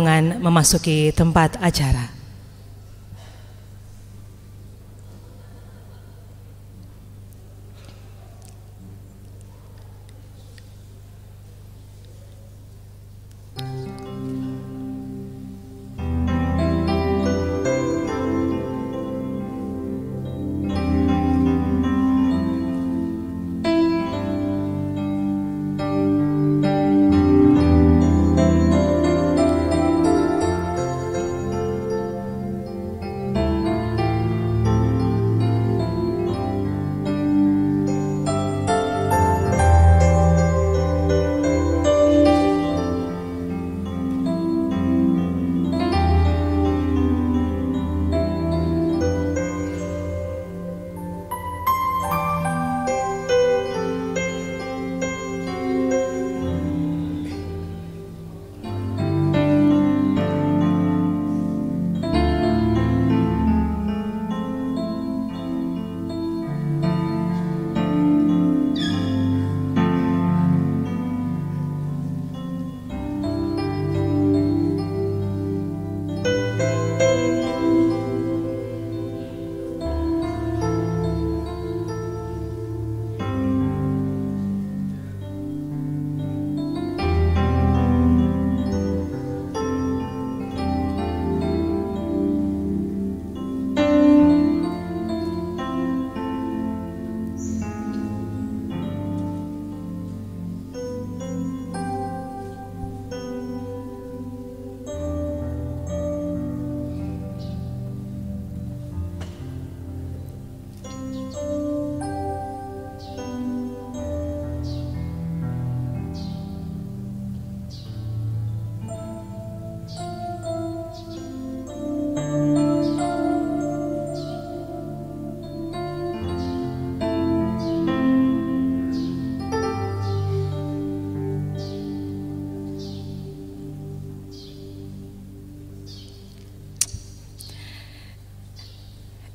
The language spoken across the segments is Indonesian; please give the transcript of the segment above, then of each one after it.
dengan memasuki tempat acara.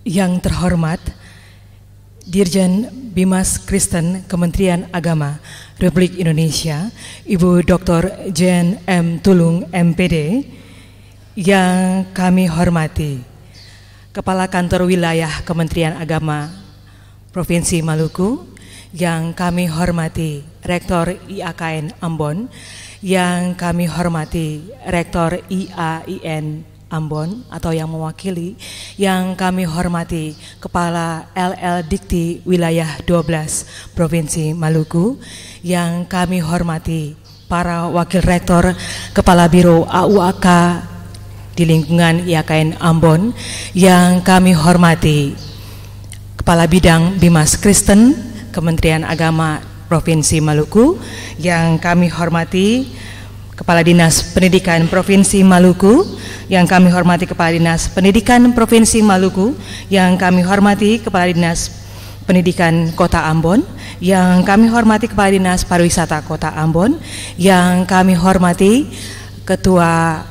Yang terhormat Dirjen Bimas Kristen Kementerian Agama Republik Indonesia, Ibu Dr. Jen M. Tulung MPD, yang kami hormati Kepala Kantor Wilayah Kementerian Agama Provinsi Maluku, yang kami hormati Rektor IAKN Ambon, yang kami hormati Rektor IAIN Ambon atau yang mewakili, yang kami hormati Kepala LL Dikti Wilayah 12 Provinsi Maluku, yang kami hormati para Wakil Rektor Kepala Biro AUAK di lingkungan IAKN Ambon, yang kami hormati Kepala Bidang Bimas Kristen Kementerian Agama Provinsi Maluku, yang kami hormati Kepala Dinas Pendidikan Provinsi Maluku, yang kami hormati Kepala Dinas Pendidikan Provinsi Maluku, yang kami hormati Kepala Dinas Pendidikan Kota Ambon, yang kami hormati Kepala Dinas Pariwisata Kota Ambon, yang kami hormati Ketua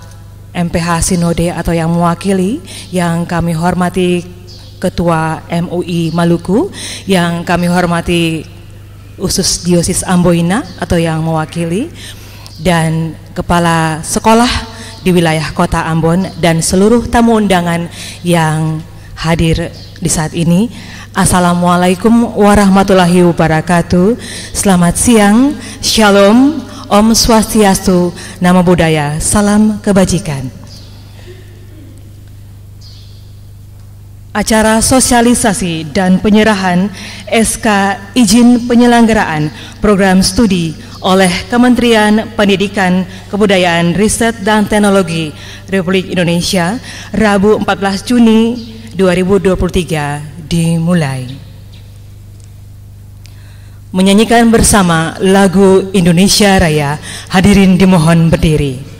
MPH Sinode atau yang mewakili, yang kami hormati Ketua MUI Maluku, yang kami hormati Usus Diosis Amboina atau yang mewakili, dan Kepala Sekolah di wilayah Kota Ambon, dan seluruh tamu undangan yang hadir di saat ini. Assalamualaikum warahmatullahi wabarakatuh. Selamat siang, Shalom, Om Swastiastu, Namo Buddhaya, Salam Kebajikan. Acara sosialisasi dan penyerahan SK izin penyelenggaraan program studi oleh Kementerian Pendidikan, Kebudayaan, Riset, dan Teknologi Republik Indonesia Rabu 14 Juni 2023 dimulai. Menyanyikan bersama lagu Indonesia Raya, hadirin dimohon berdiri.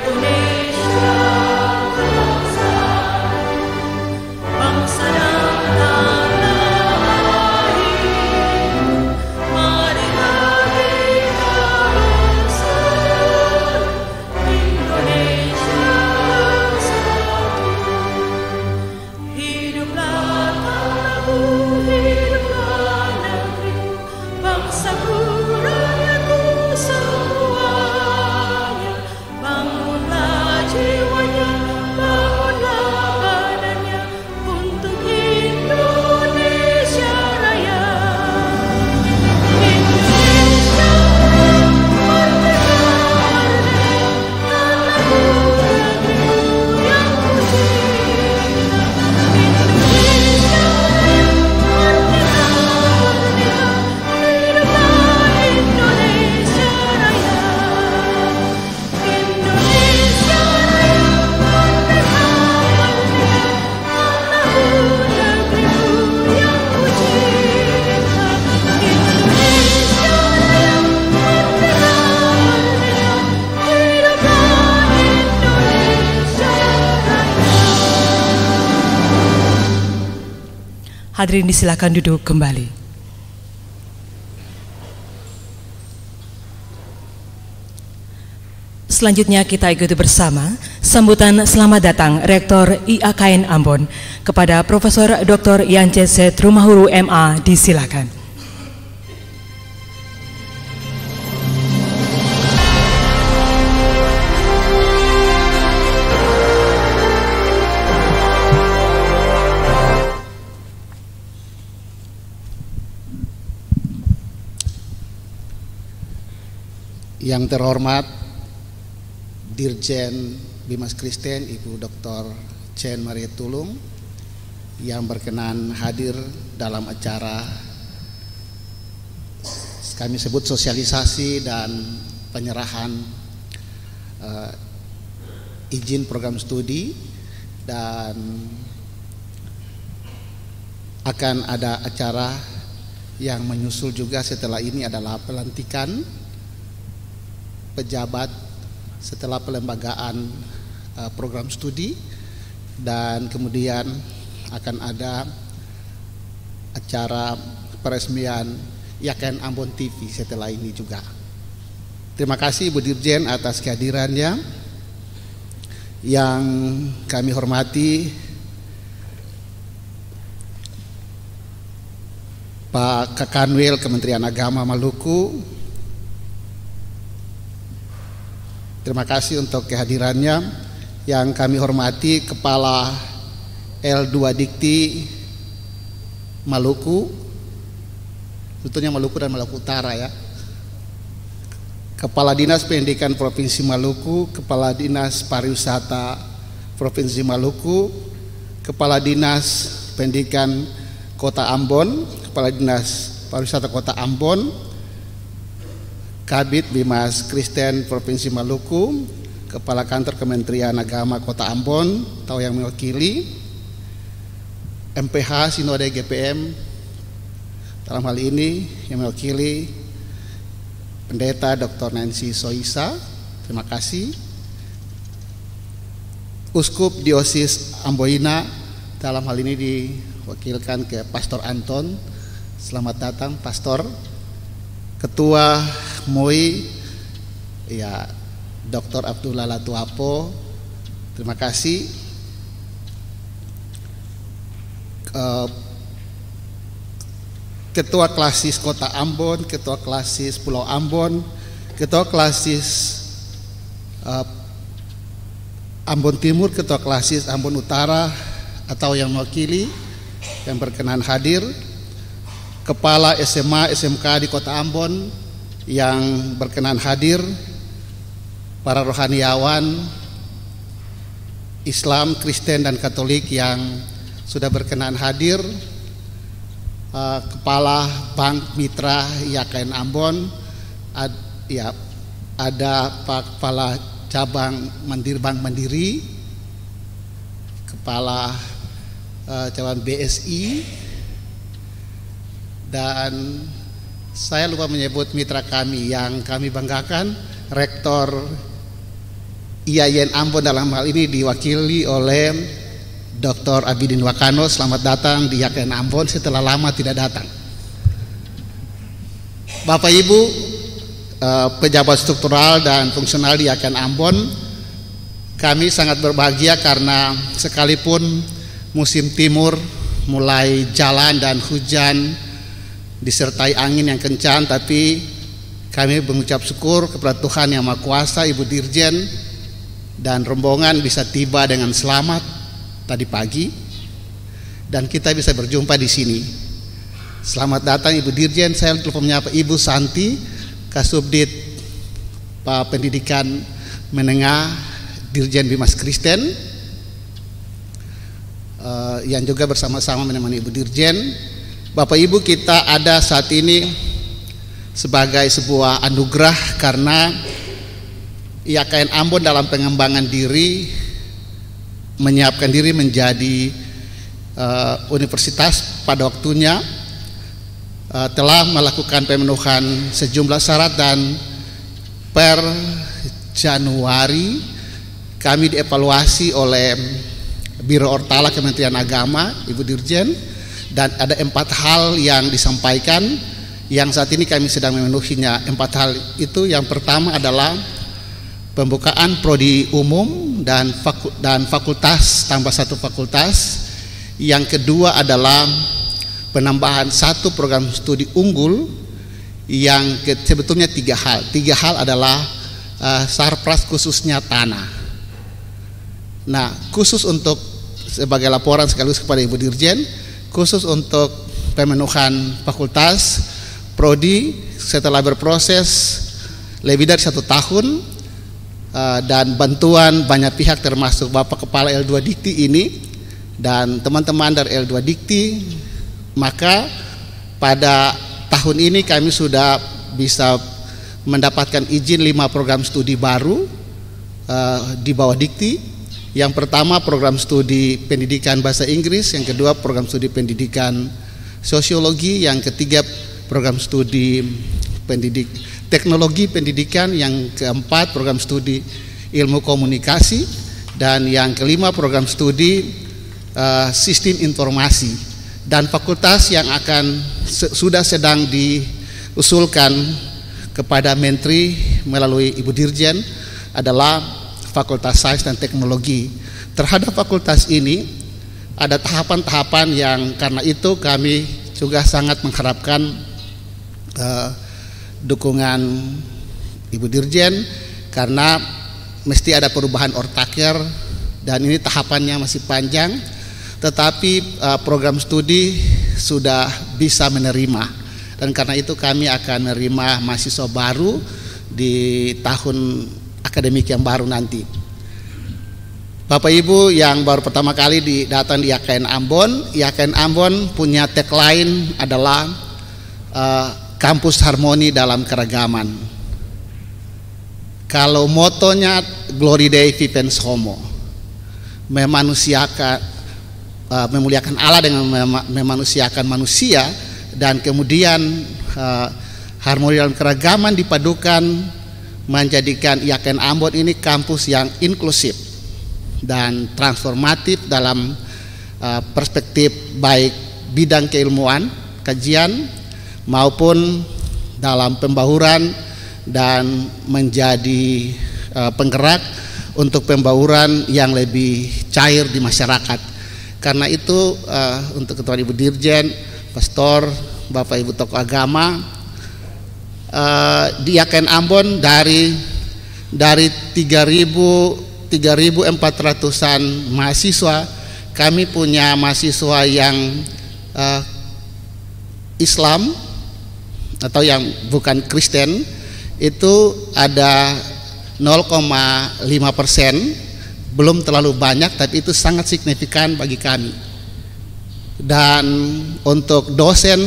Indonesia Hadirin disilakan duduk kembali. Selanjutnya kita ikuti bersama sambutan selamat datang Rektor IAKN Ambon kepada Profesor Dr. Yance Setrumahuru MA, disilakan. Yang terhormat Dirjen Bimas Kristen Ibu Dr. Chen Maria Tulung yang berkenan hadir dalam acara kami sebut sosialisasi dan penyerahan izin program studi, dan akan ada acara yang menyusul juga setelah ini adalah pelantikan pejabat setelah pelembagaan program studi, dan kemudian akan ada acara peresmian IAKN Ambon TV setelah ini juga. Terima kasih Ibu Dirjen atas kehadirannya. Yang kami hormati Pak Kakanwil Kementerian Agama Maluku, terima kasih untuk kehadirannya. Yang kami hormati Kepala L2 Dikti Maluku, tentunya Maluku dan Maluku Utara ya. Kepala Dinas Pendidikan Provinsi Maluku, Kepala Dinas Pariwisata Provinsi Maluku, Kepala Dinas Pendidikan Kota Ambon, Kepala Dinas Pariwisata Kota Ambon, Kabid Bimas Kristen Provinsi Maluku, Kepala Kantor Kementerian Agama Kota Ambon atau yang mewakili, MPH Sinode GPM dalam hal ini yang mewakili Pendeta Dr. Nancy Soisa, terima kasih. Uskup Diosis Amboina dalam hal ini diwakilkan ke Pastor Anton, selamat datang Pastor. Ketua MUI ya Dr. Abdullah Latuapo, terima kasih. Ketua Klasis Kota Ambon, Ketua Klasis Pulau Ambon, Ketua Klasis Ambon Timur, Ketua Klasis Ambon Utara atau yang mewakili yang berkenan hadir, Kepala SMA SMK di Kota Ambon yang berkenan hadir, para rohaniawan Islam, Kristen dan Katolik yang sudah berkenan hadir, Kepala Bank Mitra IAKN Ambon, ada Pak Kepala Cabang Bank Mandiri, Kepala Cabang BSI, dan saya lupa menyebut mitra kami yang kami banggakan, Rektor IAIN Ambon dalam hal ini diwakili oleh Dr. Abidin Wakano. Selamat datang di IAKN Ambon setelah lama tidak datang. Bapak Ibu pejabat struktural dan fungsional di IAKN Ambon, kami sangat berbahagia karena sekalipun musim timur mulai jalan dan hujan disertai angin yang kencang, tapi kami mengucap syukur kepada Tuhan Yang Maha Kuasa, Ibu Dirjen dan rombongan bisa tiba dengan selamat tadi pagi dan kita bisa berjumpa di sini. Selamat datang Ibu Dirjen. Saya telah menyapa Ibu Santi, Kasubdit Pak Pendidikan Menengah Dirjen Bimas Kristen, yang juga bersama-sama menemani Ibu Dirjen. Bapak Ibu, kita ada saat ini sebagai sebuah anugerah karena IAKN Ambon dalam pengembangan diri menyiapkan diri menjadi universitas pada waktunya, telah melakukan pemenuhan sejumlah syarat, dan per Januari kami dievaluasi oleh Biro Ortala Kementerian Agama, Ibu Dirjen, dan ada 4 hal yang disampaikan yang saat ini kami sedang memenuhinya. 4 hal itu, yang pertama adalah pembukaan prodi umum dan fakultas tambah 1 fakultas. Yang kedua adalah penambahan 1 program studi unggul. Yang sebetulnya 3 hal. 3 hal adalah sarpras khususnya tanah. Nah, khusus untuk sebagai laporan sekaligus kepada Ibu Dirjen, khusus untuk pemenuhan fakultas prodi setelah berproses lebih dari 1 tahun dan bantuan banyak pihak termasuk Bapak Kepala L2 Dikti ini dan teman-teman dari L2 Dikti, maka pada tahun ini kami sudah bisa mendapatkan izin 5 program studi baru di bawah Dikti. Yang pertama program studi pendidikan bahasa Inggris, yang kedua program studi pendidikan sosiologi, yang ketiga program studi teknologi pendidikan, yang keempat program studi ilmu komunikasi, dan yang kelima program studi sistem informasi. Dan fakultas yang sudah sedang diusulkan kepada Menteri melalui Ibu Dirjen adalah Fakultas Sains dan Teknologi. Terhadap fakultas ini ada tahapan-tahapan yang karena itu kami juga sangat mengharapkan dukungan Ibu Dirjen, karena mesti ada perubahan ortaker dan ini tahapannya masih panjang, tetapi program studi sudah bisa menerima, dan karena itu kami akan menerima mahasiswa baru di tahun akademik yang baru nanti. Bapak Ibu yang baru pertama kali datang di IAKN Ambon, IAKN Ambon punya tagline adalah kampus harmoni dalam keragaman. Kalau motonya Glory Dei Vivens Homo, memuliakan Allah dengan memanusiakan manusia, dan kemudian harmoni dalam keragaman dipadukan menjadikan IAKN Ambon ini kampus yang inklusif dan transformatif dalam perspektif baik bidang keilmuan, kajian maupun dalam pembauran, dan menjadi penggerak untuk pembauran yang lebih cair di masyarakat. Karena itu untuk Ketua Ibu Dirjen, Pastor, Bapak Ibu tokoh agama, di IAKN Ambon dari 3.400-an mahasiswa, kami punya mahasiswa yang Islam atau yang bukan Kristen itu ada 0,5%, belum terlalu banyak, tapi itu sangat signifikan bagi kami. Dan untuk dosen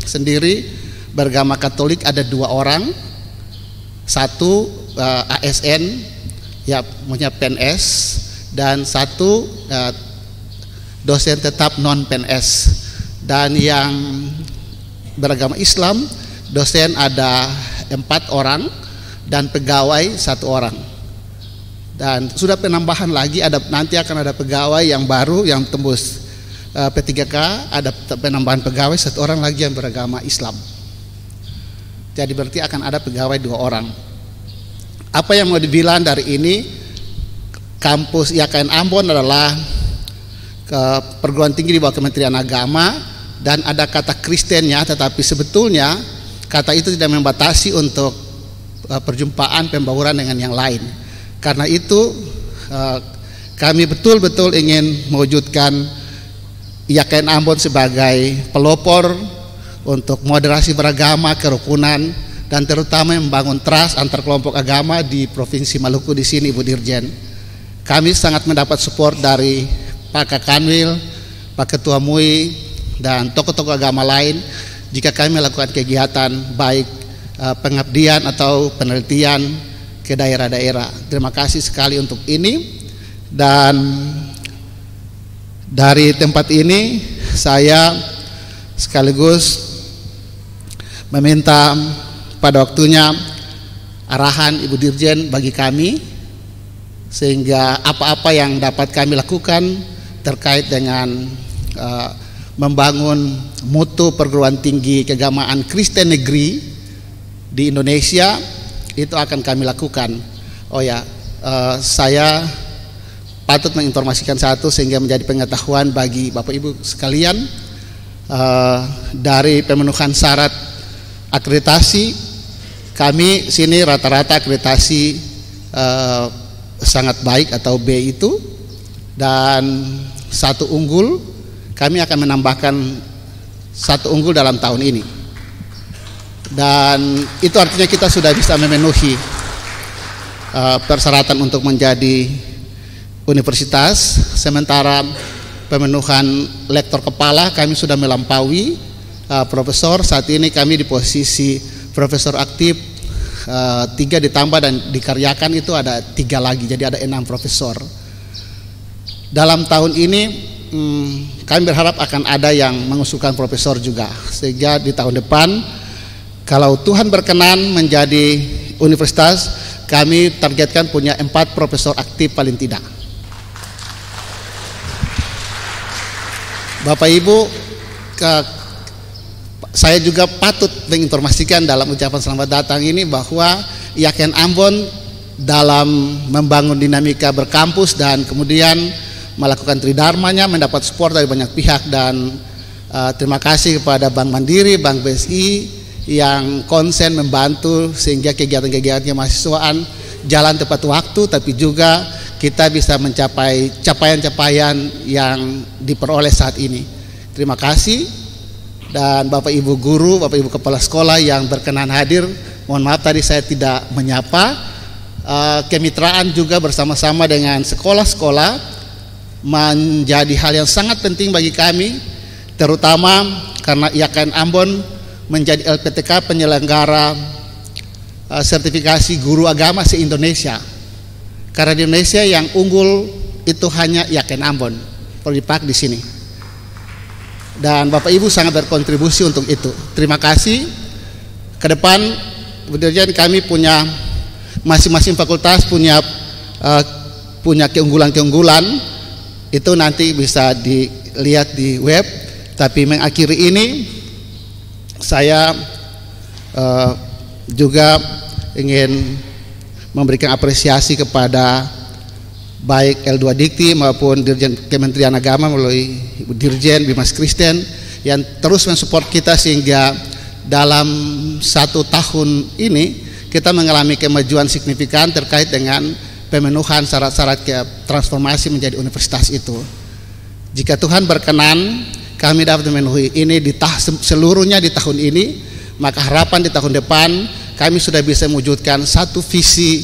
sendiri beragama Katolik ada 2 orang, 1 ASN ya punya PNS, dan 1 dosen tetap non PNS. Dan yang beragama Islam dosen ada 4 orang dan pegawai 1 orang. Dan sudah penambahan lagi, nanti akan ada pegawai yang baru yang tembus P3K, ada penambahan pegawai 1 orang lagi yang beragama Islam. Jadi berarti akan ada pegawai 2 orang. Apa yang mau dibilang dari ini, kampus IAKN Ambon adalah perguruan tinggi di bawah Kementerian Agama, dan ada kata Kristennya, tetapi sebetulnya kata itu tidak membatasi untuk perjumpaan pembauran dengan yang lain. Karena itu kami betul-betul ingin mewujudkan IAKN Ambon sebagai pelopor untuk moderasi beragama, kerukunan, dan terutama membangun trust antar kelompok agama di Provinsi Maluku di sini, Ibu Dirjen. Kami sangat mendapat support dari Pak Kakanwil, Pak Ketua MUI, dan tokoh-tokoh agama lain jika kami melakukan kegiatan baik pengabdian atau penelitian ke daerah-daerah. Terima kasih sekali untuk ini. Dan dari tempat ini saya sekaligus meminta pada waktunya arahan Ibu Dirjen bagi kami, sehingga apa-apa yang dapat kami lakukan terkait dengan membangun mutu perguruan tinggi keagamaan Kristen negeri di Indonesia, itu akan kami lakukan. Oh ya, saya patut menginformasikan satu sehingga menjadi pengetahuan bagi Bapak Ibu sekalian. Dari pemenuhan syarat akreditasi, kami sini rata-rata akreditasi sangat baik atau B itu, dan 1 unggul. Kami akan menambahkan 1 unggul dalam tahun ini, dan itu artinya kita sudah bisa memenuhi persyaratan untuk menjadi universitas. Sementara pemenuhan lektor kepala kami sudah melampaui profesor. Saat ini kami di posisi profesor aktif 3 ditambah dan dikaryakan itu ada 3 lagi, jadi ada 6 profesor. Dalam tahun ini kami berharap akan ada yang mengusulkan profesor juga, sehingga di tahun depan kalau Tuhan berkenan menjadi universitas, kami targetkan punya 4 profesor aktif paling tidak. Bapak Ibu, saya juga patut menginformasikan dalam ucapan selamat datang ini bahwa IAKN Ambon dalam membangun dinamika berkampus dan kemudian melakukan tridharmanya, mendapat support dari banyak pihak, dan terima kasih kepada Bank Mandiri, Bank BSI yang konsen membantu sehingga kegiatan-kegiatan kemahasiswaan jalan tepat waktu, tapi juga kita bisa mencapai capaian-capaian yang diperoleh saat ini. Terima kasih. Dan Bapak Ibu guru, Bapak Ibu kepala sekolah yang berkenan hadir, mohon maaf tadi saya tidak menyapa. Kemitraan juga bersama-sama dengan sekolah-sekolah menjadi hal yang sangat penting bagi kami, terutama karena IAKN Ambon menjadi LPTK penyelenggara sertifikasi guru agama se-Indonesia. Karena di Indonesia yang unggul itu hanya IAKN Ambon, perlu dipak di sini. Dan Bapak Ibu sangat berkontribusi untuk itu. Terima kasih. Ke depan kami punya masing-masing fakultas punya keunggulan-keunggulan. Itu nanti bisa dilihat di web. Tapi mengakhiri ini, saya juga ingin memberikan apresiasi kepada baik L2 Dikti maupun Dirjen Kementerian Agama melalui Ibu Dirjen Bimas Kristen yang terus mensupport kita, sehingga dalam 1 tahun ini kita mengalami kemajuan signifikan terkait dengan pemenuhan syarat-syarat transformasi menjadi universitas itu. Jika Tuhan berkenan kami dapat memenuhi ini seluruhnya di tahun ini, maka harapan di tahun depan kami sudah bisa mewujudkan satu visi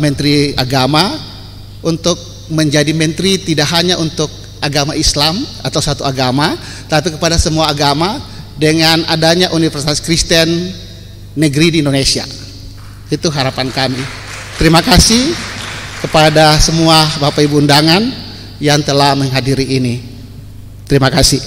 Menteri Agama untuk menjadi menteri tidak hanya untuk agama Islam atau satu agama, tapi kepada semua agama dengan adanya Universitas Kristen Negeri di Indonesia. Itu harapan kami. Terima kasih kepada semua Bapak Ibu undangan yang telah menghadiri ini. Terima kasih.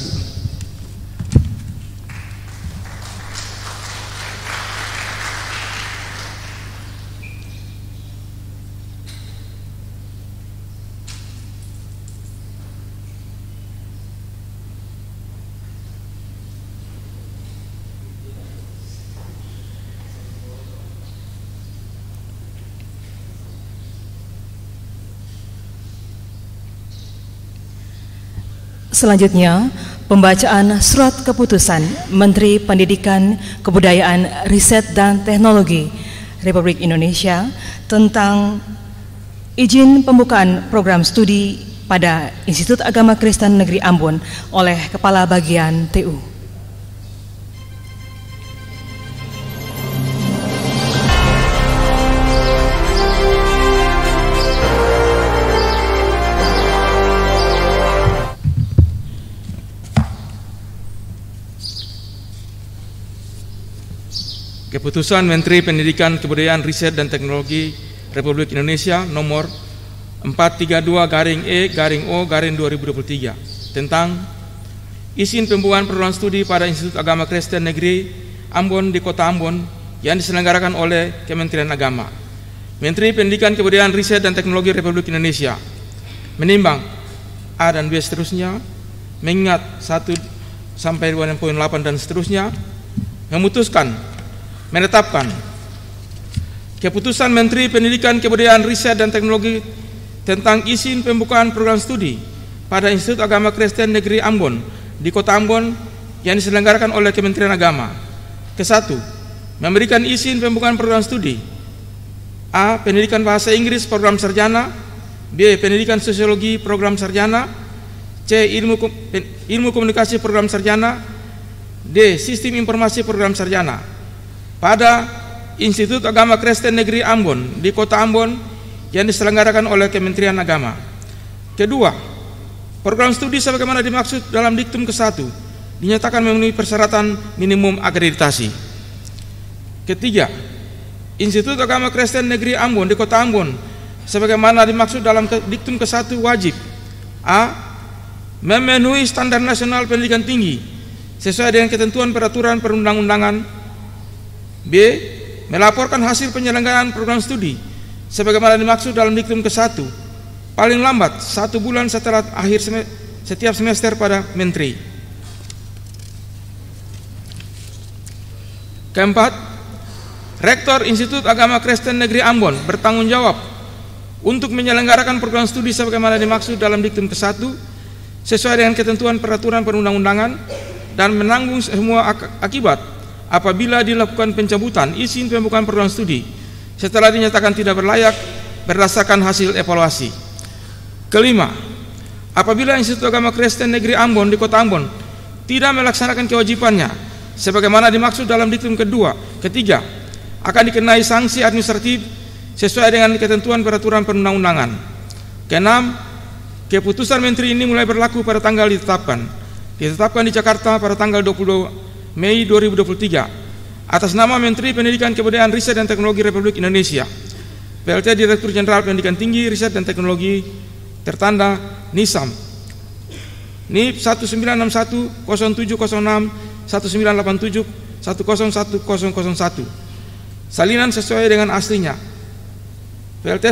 Selanjutnya, pembacaan surat keputusan Menteri Pendidikan, Kebudayaan, Riset dan Teknologi Republik Indonesia tentang izin pembukaan program studi pada Institut Agama Kristen Negeri Ambon oleh Kepala Bagian TU. Keputusan Menteri Pendidikan, Kebudayaan, Riset dan Teknologi Republik Indonesia nomor 432/E/O/2023 tentang izin pembukaan program studi pada Institut Agama Kristen Negeri Ambon di Kota Ambon yang diselenggarakan oleh Kementerian Agama. Menteri Pendidikan, Kebudayaan, Riset dan Teknologi Republik Indonesia menimbang A dan B seterusnya mengingat 1 sampai 2.8 dan seterusnya, memutuskan, menetapkan keputusan Menteri Pendidikan, Kebudayaan, Riset dan Teknologi tentang izin pembukaan program studi pada Institut Agama Kristen Negeri Ambon di Kota Ambon yang diselenggarakan oleh Kementerian Agama. Ke-1, memberikan izin pembukaan program studi A. Pendidikan Bahasa Inggris program sarjana, B. Pendidikan Sosiologi program sarjana, C. Ilmu Komunikasi program sarjana, D. Sistem Informasi program sarjana pada Institut Agama Kristen Negeri Ambon di Kota Ambon yang diselenggarakan oleh Kementerian Agama. Kedua, program studi sebagaimana dimaksud dalam diktum ke-1 dinyatakan memenuhi persyaratan minimum akreditasi. Ketiga, Institut Agama Kristen Negeri Ambon di Kota Ambon sebagaimana dimaksud dalam diktum ke-1 wajib A. memenuhi standar nasional pendidikan tinggi sesuai dengan ketentuan peraturan perundang-undangan. B. Melaporkan hasil penyelenggaraan program studi sebagaimana dimaksud dalam diktum ke-1 paling lambat 1 bulan setelah akhir setiap semester pada Menteri. Keempat, Rektor Institut Agama Kristen Negeri Ambon bertanggung jawab untuk menyelenggarakan program studi sebagaimana dimaksud dalam diktum ke-1 sesuai dengan ketentuan peraturan perundang-undangan dan menanggung semua akibat apabila dilakukan pencabutan izin pembukaan program studi setelah dinyatakan tidak berlayak berdasarkan hasil evaluasi. Kelima, apabila Institut Agama Kristen Negeri Ambon di Kota Ambon tidak melaksanakan kewajibannya sebagaimana dimaksud dalam diktum ketiga akan dikenai sanksi administratif sesuai dengan ketentuan peraturan perundang-undangan. Keenam, keputusan Menteri ini mulai berlaku pada tanggal ditetapkan di Jakarta pada tanggal 22 Mei 2023 atas nama Menteri Pendidikan, Kebudayaan, Riset dan Teknologi Republik Indonesia, PLT Direktur Jenderal Pendidikan Tinggi, Riset dan Teknologi tertanda NISAM NIP 1961 0706 1987 101001 salinan sesuai dengan aslinya. PLT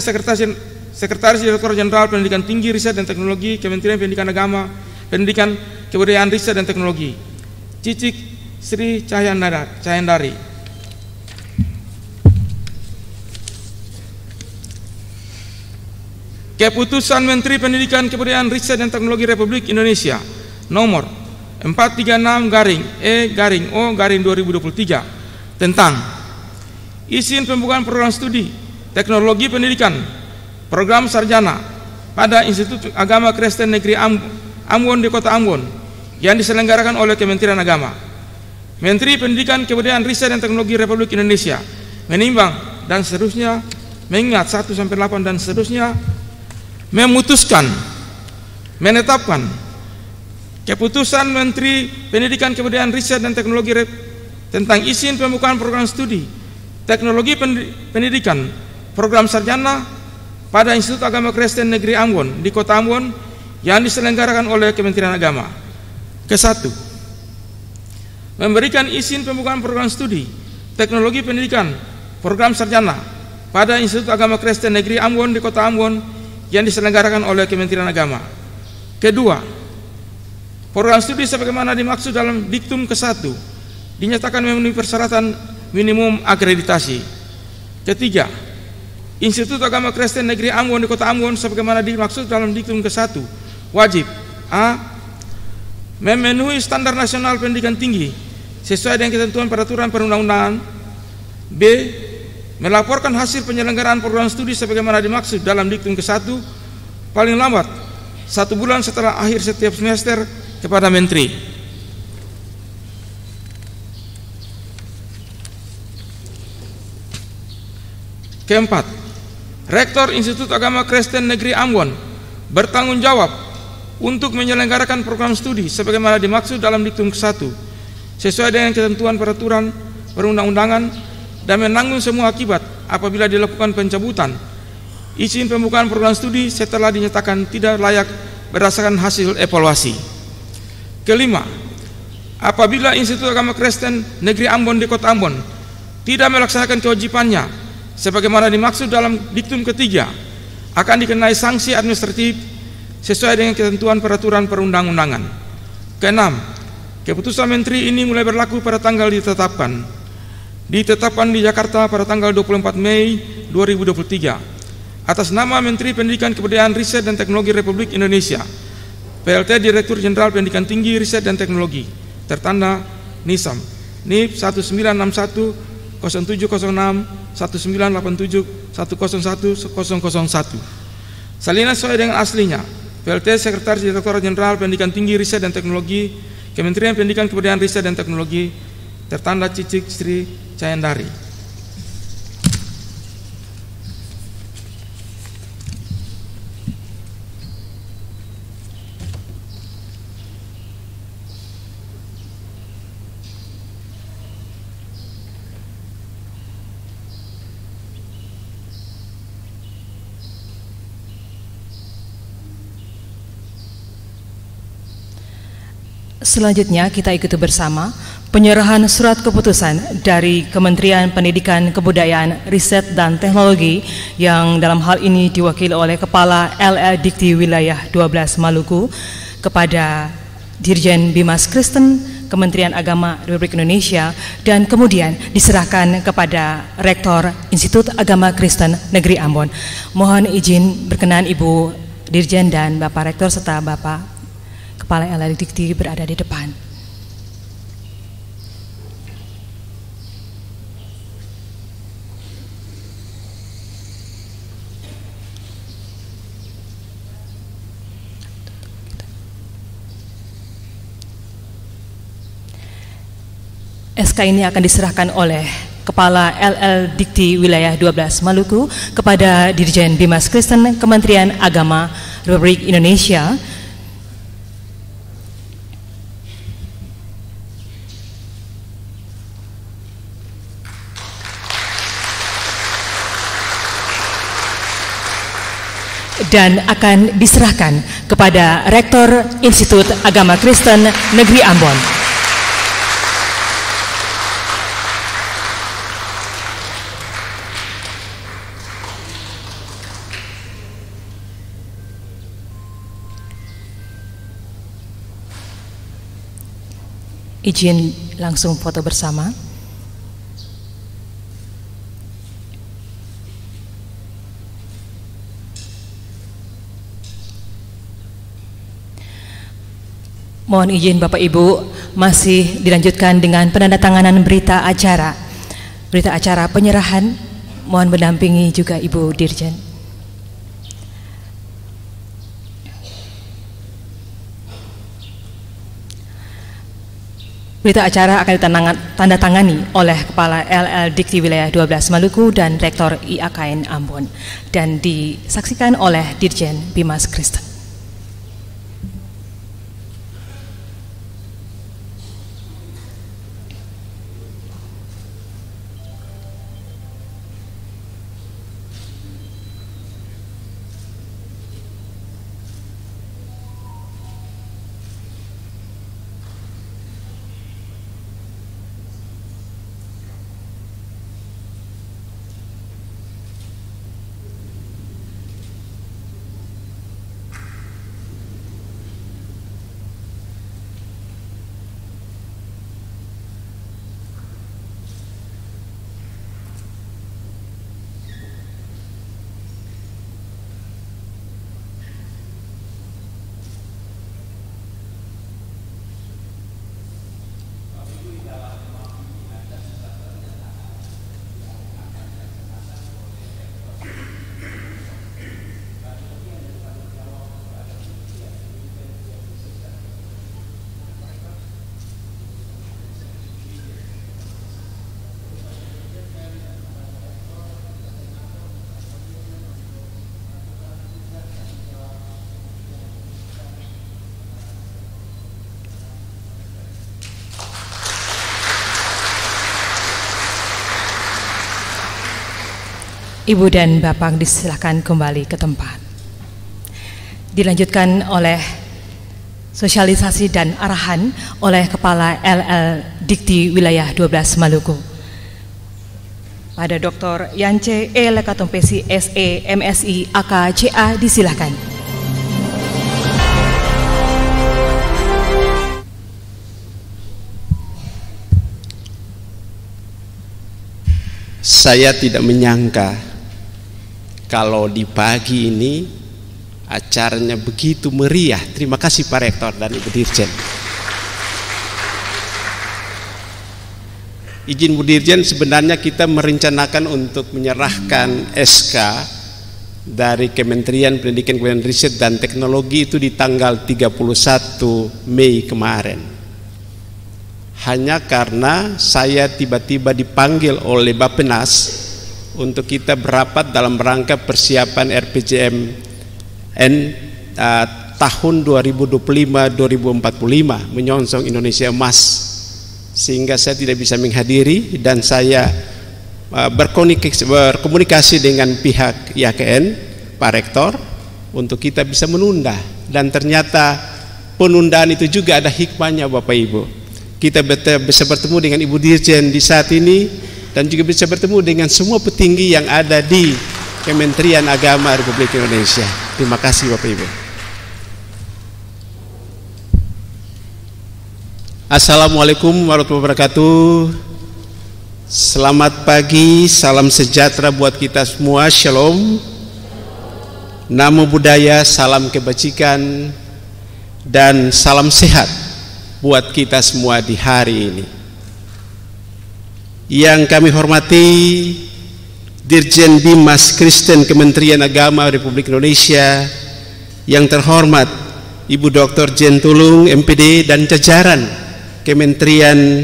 Sekretaris Direktur Jenderal Pendidikan Tinggi, Riset dan Teknologi, Kementerian Pendidikan Agama, Pendidikan, Kebudayaan, Riset dan Teknologi, Cicik Sri Cahyandari. Keputusan Menteri Pendidikan, Kebudayaan, Riset dan Teknologi Republik Indonesia nomor 436-E-O-2023 tentang izin pembukaan program studi teknologi pendidikan program sarjana pada Institut Agama Kristen Negeri Ambon di Kota Ambon yang diselenggarakan oleh Kementerian Agama. Menteri Pendidikan, Kebudayaan, Riset dan Teknologi Republik Indonesia menimbang dan seterusnya, mengingat 1 sampai 8 dan seterusnya, memutuskan, menetapkan keputusan Menteri Pendidikan, Kebudayaan, Riset dan Teknologi tentang izin pembukaan program studi teknologi pendidikan program sarjana pada Institut Agama Kristen Negeri Ambon di Kota Ambon yang diselenggarakan oleh Kementerian Agama. Ke-1, memberikan izin pembukaan program studi teknologi pendidikan program sarjana pada Institut Agama Kristen Negeri Ambon di Kota Ambon yang diselenggarakan oleh Kementerian Agama. Kedua, program studi sebagaimana dimaksud dalam diktum ke-1 dinyatakan memenuhi persyaratan minimum akreditasi. Ketiga, Institut Agama Kristen Negeri Ambon di Kota Ambon sebagaimana dimaksud dalam diktum ke-1 wajib A. memenuhi standar nasional pendidikan tinggi sesuai dengan ketentuan peraturan perundang-undangan. B. melaporkan hasil penyelenggaraan program studi sebagaimana dimaksud dalam diktum ke-1 paling lambat 1 bulan setelah akhir setiap semester kepada Menteri. Keempat, Rektor Institut Agama Kristen Negeri Ambon bertanggung jawab untuk menyelenggarakan program studi sebagaimana dimaksud dalam diktum ke-1 sesuai dengan ketentuan peraturan perundang-undangan dan menanggung semua akibat apabila dilakukan pencabutan izin pembukaan program studi setelah dinyatakan tidak layak berdasarkan hasil evaluasi. Kelima, apabila Institut Agama Kristen Negeri Ambon di Kota Ambon tidak melaksanakan kewajibannya sebagaimana dimaksud dalam diktum ketiga akan dikenai sanksi administratif sesuai dengan ketentuan peraturan perundang-undangan. Keenam, keputusan Menteri ini mulai berlaku pada tanggal ditetapkan di Jakarta pada tanggal 24 Mei 2023 atas nama Menteri Pendidikan Kebudayaan Riset dan Teknologi Republik Indonesia, PLT Direktur Jenderal Pendidikan Tinggi Riset dan Teknologi, tertanda NISAM, NIP 1961 0706 1987 101 001. Salinan sesuai dengan aslinya. PLT Sekretaris Direktorat Jenderal Pendidikan Tinggi Riset dan Teknologi, Kementerian Pendidikan Kebudayaan Riset dan Teknologi, tertanda Cicik Sri Cayandari. Selanjutnya kita ikuti bersama penyerahan surat keputusan dari Kementerian Pendidikan Kebudayaan Riset dan Teknologi yang dalam hal ini diwakili oleh Kepala LL Dikti Wilayah 12 Maluku kepada Dirjen Bimas Kristen Kementerian Agama Republik Indonesia dan kemudian diserahkan kepada Rektor Institut Agama Kristen Negeri Ambon. Mohon izin berkenan Ibu Dirjen dan Bapak Rektor serta Bapak Kepala LL Dikti berada di depan. SK ini akan diserahkan oleh Kepala LL Dikti Wilayah 12 Maluku kepada Dirjen Bimas Kristen Kementerian Agama Republik Indonesia dan akan diserahkan kepada Rektor Institut Agama Kristen Negeri Ambon. Izin langsung foto bersama. Mohon izin Bapak Ibu, masih dilanjutkan dengan penandatanganan berita acara penyerahan. Mohon mendampingi juga Ibu Dirjen. Berita acara akan ditandatangani oleh Kepala LL Dikti Wilayah 12 Maluku dan Rektor IAKN Ambon dan disaksikan oleh Dirjen Bimas Kristen. Ibu dan Bapak disilakan kembali ke tempat. Dilanjutkan oleh sosialisasi dan arahan oleh Kepala LL Dikti Wilayah 12 Maluku. Pada Dr. Yance E. Lekatompesi SE MSI AKCA disilakan. Saya tidak menyangka kalau di pagi ini acaranya begitu meriah. Terima kasih Pak Rektor dan Ibu Dirjen. Izin Bu Dirjen, sebenarnya kita merencanakan untuk menyerahkan SK dari Kementerian Pendidikan, Kebudayaan, Riset dan Teknologi itu di tanggal 31 Mei kemarin. Hanya karena saya tiba-tiba dipanggil oleh Bappenas untuk kita berapat dalam rangka persiapan RPJMN tahun 2025-2045 menyongsong Indonesia Emas, sehingga saya tidak bisa menghadiri dan saya berkomunikasi dengan pihak IAKN, Pak Rektor, untuk kita bisa menunda. Dan ternyata penundaan itu juga ada hikmahnya Bapak Ibu. Kita bisa bertemu dengan Ibu Dirjen di saat ini dan juga bisa bertemu dengan semua petinggi yang ada di Kementerian Agama Republik Indonesia. Terima kasih Bapak Ibu. Assalamualaikum warahmatullahi wabarakatuh. Selamat pagi, salam sejahtera buat kita semua. Shalom. Namo Buddhaya, salam kebajikan dan salam sehat buat kita semua di hari ini. Yang kami hormati Dirjen Bimas Kristen Kementerian Agama Republik Indonesia, yang terhormat Ibu Dr. Jen Tulung MPD dan jajaran Kementerian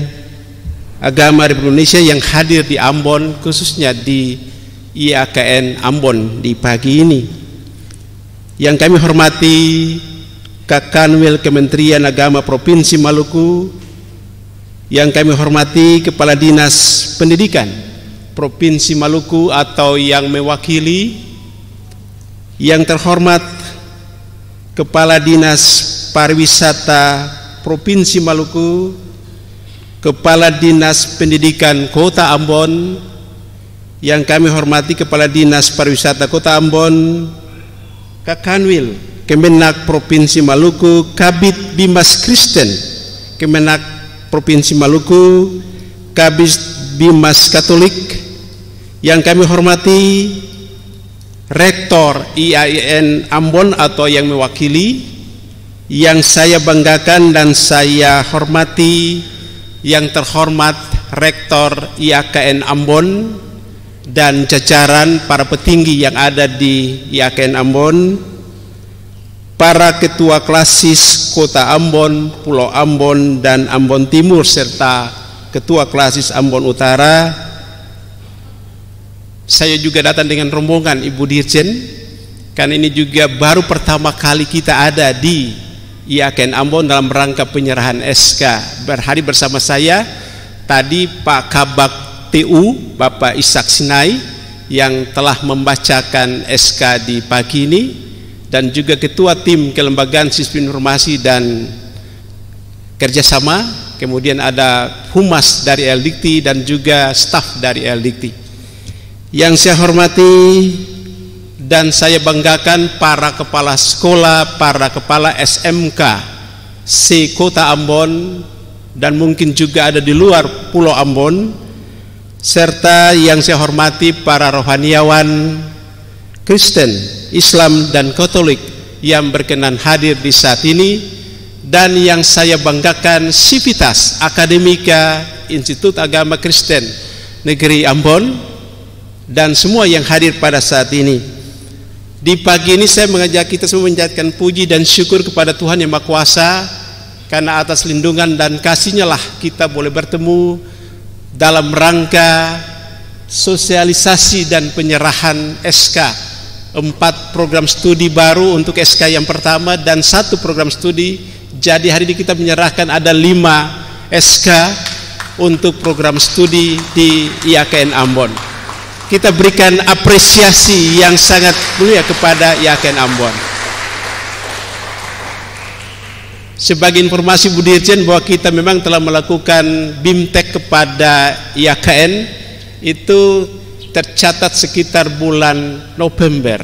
Agama Republik Indonesia yang hadir di Ambon, khususnya di IAKN Ambon di pagi ini. Yang kami hormati Kakanwil Kementerian Agama Provinsi Maluku, yang kami hormati Kepala Dinas Pendidikan Provinsi Maluku atau yang mewakili, yang terhormat Kepala Dinas Pariwisata Provinsi Maluku, Kepala Dinas Pendidikan Kota Ambon, yang kami hormati Kepala Dinas Pariwisata Kota Ambon, Kakanwil Kemenak Provinsi Maluku, Kabid Bimas Kristen Kemenak Provinsi Maluku, Kabid Bimas Katolik, yang kami hormati Rektor IAIN Ambon atau yang mewakili, yang saya banggakan dan saya hormati yang terhormat Rektor IAKN Ambon dan jajaran para petinggi yang ada di IAKN Ambon, para ketua klasis Kota Ambon, Pulau Ambon dan Ambon Timur, serta ketua klasis Ambon Utara. Saya juga datang dengan rombongan Ibu Dirjen, karena ini juga baru pertama kali kita ada di IAKN Ambon dalam rangka penyerahan SK. Berhadir bersama saya tadi Pak Kabak TU, Bapak Ishak Sinai, yang telah membacakan SK di pagi ini, dan juga Ketua Tim Kelembagaan Sistem Informasi dan Kerjasama, kemudian ada Humas dari LDIKTI dan juga staf dari LDIKTI. Yang saya hormati dan saya banggakan para kepala sekolah, para kepala SMK se-Kota Ambon dan mungkin juga ada di luar Pulau Ambon, serta yang saya hormati para rohaniawan Kristen, Islam dan Katolik yang berkenan hadir di saat ini, dan yang saya banggakan Sivitas Akademika Institut Agama Kristen Negeri Ambon dan semua yang hadir pada saat ini. Di pagi ini saya mengajak kita semua menjadikan puji dan syukur kepada Tuhan Yang Maha Kuasa, karena atas lindungan dan kasih-Nya lah kita boleh bertemu dalam rangka sosialisasi dan penyerahan SK. 4 program studi baru untuk SK yang pertama dan 1 program studi. Jadi hari ini kita menyerahkan ada 5 SK untuk program studi di IAKN Ambon. Kita berikan apresiasi yang sangat mulia kepada IAKN Ambon. Sebagai informasi Bu Dirjen bahwa kita memang telah melakukan BIMTEK kepada IAKN itu tercatat sekitar bulan November,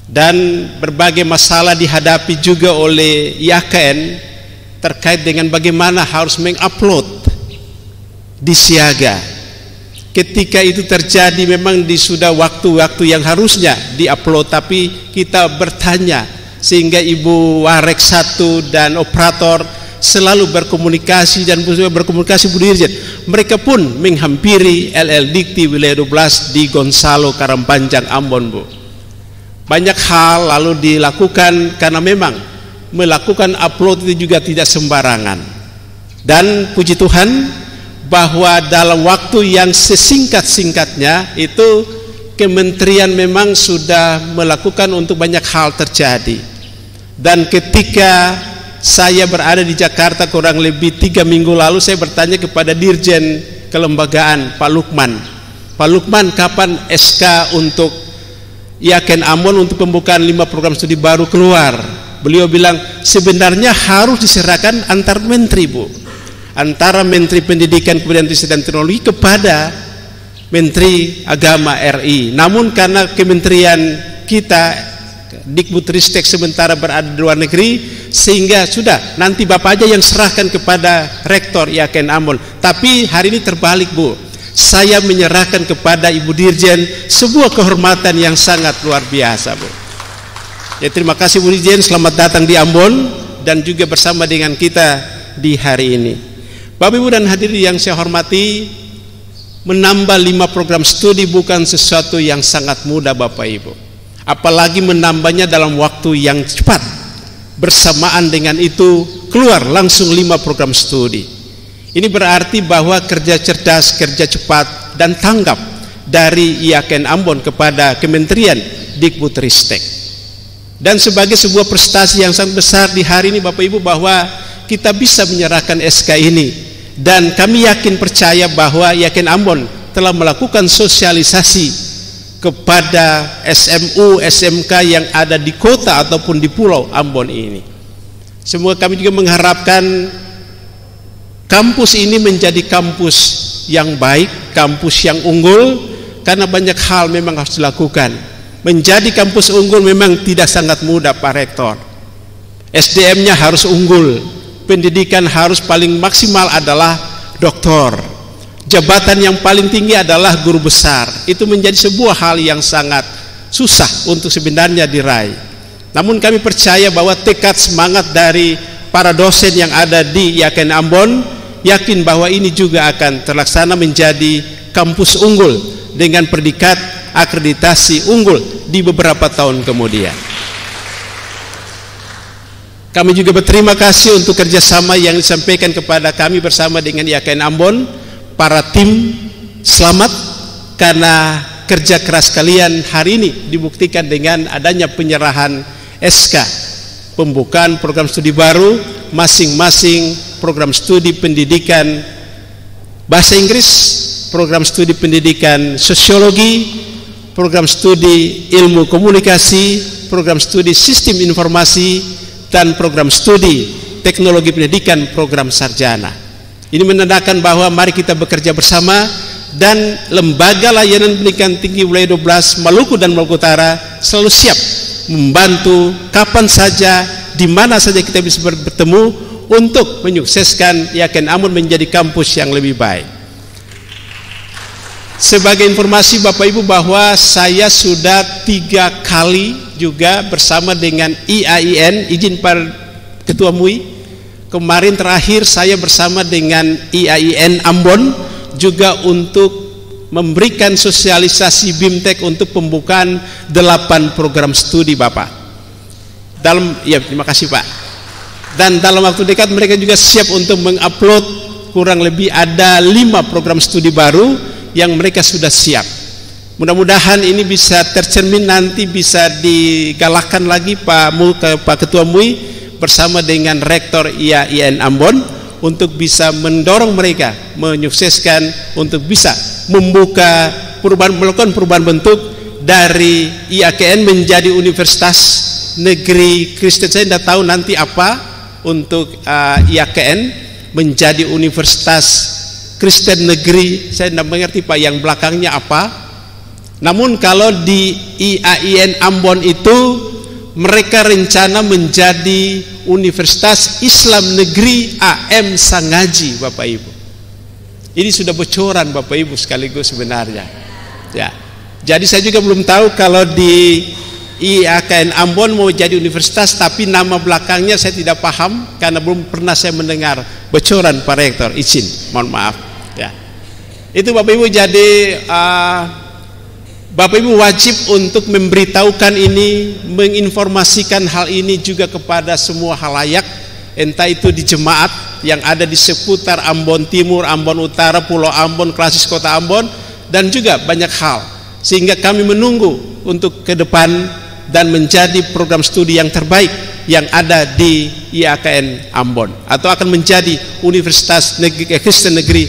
dan berbagai masalah dihadapi juga oleh IAKN terkait dengan bagaimana harus mengupload di Siaga. ketika itu terjadi memang sudah waktu-waktu yang harusnya diupload, tapi kita bertanya sehingga Ibu Warek 1 dan operator selalu berkomunikasi dan berkomunikasi Bu Dirjen. Mereka pun menghampiri LL Dikti wilayah 12 di Gonsalo, Karangpanjang, Ambon, Bu. Banyak hal lalu dilakukan karena memang melakukan upload itu juga tidak sembarangan. Dan puji Tuhan bahwa dalam waktu yang sesingkat-singkatnya itu kementerian memang sudah melakukan untuk banyak hal terjadi. Dan ketika saya berada di Jakarta kurang lebih 3 minggu lalu, saya bertanya kepada Dirjen Kelembagaan Pak Lukman, kapan SK untuk IAKN Ambon untuk pembukaan 5 program studi baru keluar? Beliau bilang sebenarnya harus diserahkan antar menteri, Bu, antara Menteri Pendidikan, Kebudayaan Riset dan Teknologi kepada Menteri Agama RI. Namun karena kementerian kita Dikbudristek sementara berada di luar negeri, sehingga sudah nanti Bapak aja yang serahkan kepada Rektor IAKN Ambon. Tapi hari ini terbalik, Bu, saya menyerahkan kepada Ibu Dirjen sebuah kehormatan yang sangat luar biasa, Bu. Ya, terima kasih Bu Dirjen, selamat datang di Ambon dan juga bersama dengan kita di hari ini. Bapak Ibu dan hadirin yang saya hormati, menambah 5 program studi bukan sesuatu yang sangat mudah, Bapak Ibu. Apalagi menambahnya dalam waktu yang cepat. Bersamaan dengan itu keluar langsung 5 program studi. Ini berarti bahwa kerja cerdas, kerja cepat dan tanggap dari IAKN Ambon kepada Kementerian Dikbudristek. Dan sebagai sebuah prestasi yang sangat besar di hari ini, Bapak Ibu, bahwa kita bisa menyerahkan SK ini. Dan kami yakin percaya bahwa IAKN Ambon telah melakukan sosialisasi kepada SMU, SMK yang ada di kota ataupun di pulau Ambon ini. Semoga kami juga mengharapkan kampus ini menjadi kampus yang baik, kampus yang unggul, karena banyak hal memang harus dilakukan. Menjadi kampus unggul memang tidak sangat mudah, Pak Rektor. SDM-nya harus unggul, pendidikan harus paling maksimal adalah doktor. Jabatan yang paling tinggi adalah guru besar. Itu menjadi sebuah hal yang sangat susah untuk sebenarnya diraih. Namun kami percaya bahwa tekad semangat dari para dosen yang ada di IAKN Ambon, yakin bahwa ini juga akan terlaksana menjadi kampus unggul dengan predikat akreditasi unggul di beberapa tahun kemudian. Kami juga berterima kasih untuk kerjasama yang disampaikan kepada kami bersama dengan IAKN Ambon. Para tim, selamat karena kerja keras kalian hari ini dibuktikan dengan adanya penyerahan SK pembukaan program studi baru masing-masing program studi pendidikan bahasa Inggris, program studi pendidikan sosiologi, program studi ilmu komunikasi, program studi sistem informasi, dan program studi teknologi pendidikan program sarjana. Ini menandakan bahwa mari kita bekerja bersama, dan Lembaga Layanan Pendidikan Tinggi Wilayah 12 Maluku dan Maluku Utara selalu siap membantu kapan saja, di mana saja kita bisa bertemu untuk menyukseskan IAKN Ambon menjadi kampus yang lebih baik. Sebagai informasi Bapak Ibu bahwa saya sudah 3 kali juga bersama dengan IAIN, izin Pak Ketua MUI. Kemarin terakhir saya bersama dengan IAIN Ambon juga untuk memberikan sosialisasi BIMTEK untuk pembukaan 8 program studi, Bapak. Terima kasih, Pak. Dan dalam waktu dekat mereka juga siap untuk mengupload kurang lebih ada 5 program studi baru yang mereka sudah siap. Mudah-mudahan ini bisa tercermin, nanti bisa digalakkan lagi Pak Ketua MUI bersama dengan Rektor IAIN Ambon untuk bisa mendorong mereka menyukseskan untuk bisa membuka melakukan perubahan bentuk dari IAKN menjadi Universitas Negeri Kristen. Saya tidak tahu nanti apa untuk IAKN menjadi Universitas Kristen Negeri, saya tidak mengerti Pak yang belakangnya apa. Namun kalau di IAIN Ambon itu mereka rencana menjadi Universitas Islam Negeri AM Sangaji, Bapak Ibu. Ini sudah bocoran Bapak Ibu sekaligus sebenarnya. Ya. Jadi saya juga belum tahu kalau di IAKN Ambon mau jadi universitas, tapi nama belakangnya saya tidak paham karena belum pernah saya mendengar bocoran Pak Rektor. Izin, mohon maaf. Ya. Itu Bapak Ibu, jadi Bapak Ibu wajib untuk memberitahukan ini, menginformasikan hal ini juga kepada semua halayak, entah itu di jemaat yang ada di seputar Ambon Timur, Ambon Utara, Pulau Ambon, Klasis Kota Ambon, dan juga banyak hal. Sehingga kami menunggu untuk ke depan dan menjadi program studi yang terbaik yang ada di IAKN Ambon, atau akan menjadi Universitas Kristen Negeri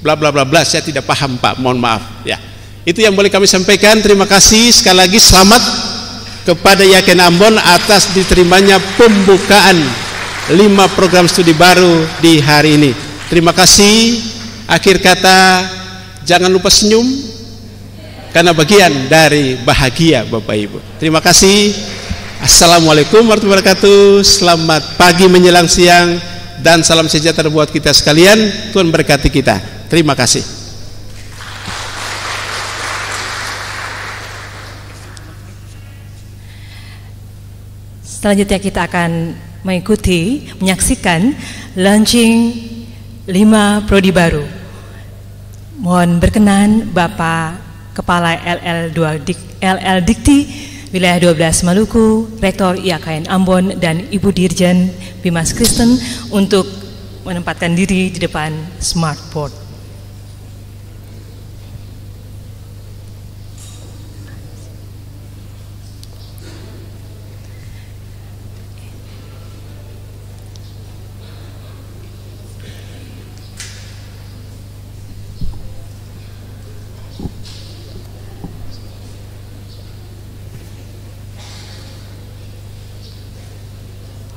bla bla bla bla. Saya tidak paham Pak, mohon maaf ya. Itu yang boleh kami sampaikan. Terima kasih sekali lagi, selamat kepada IAKN Ambon atas diterimanya pembukaan 5 program studi baru di hari ini. Terima kasih. Akhir kata, jangan lupa senyum karena bagian dari bahagia Bapak Ibu. Terima kasih. Assalamualaikum warahmatullahi wabarakatuh. Selamat pagi menjelang siang dan salam sejahtera buat kita sekalian. Tuhan berkati kita. Terima kasih. Selanjutnya kita akan menyaksikan launching 5 prodi baru. Mohon berkenan Bapak Kepala LL Dikti Wilayah 12 Maluku, Rektor IAKN Ambon, dan Ibu Dirjen Bimas Kristen untuk menempatkan diri di depan smartboard.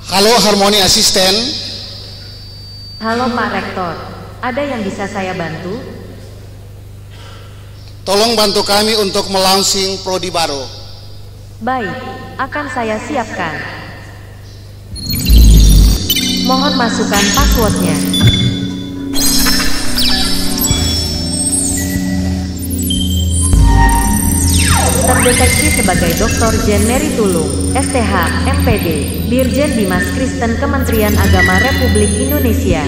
Halo Harmoni Asisten. Halo Pak Rektor, ada yang bisa saya bantu? Tolong bantu kami untuk melaunching prodi baru. Baik, akan saya siapkan. Mohon masukkan passwordnya. Terdeteksi sebagai Dr. Jen Mary Tulung, STH, MPD, Dirjen Bimas Kristen Kementerian Agama Republik Indonesia.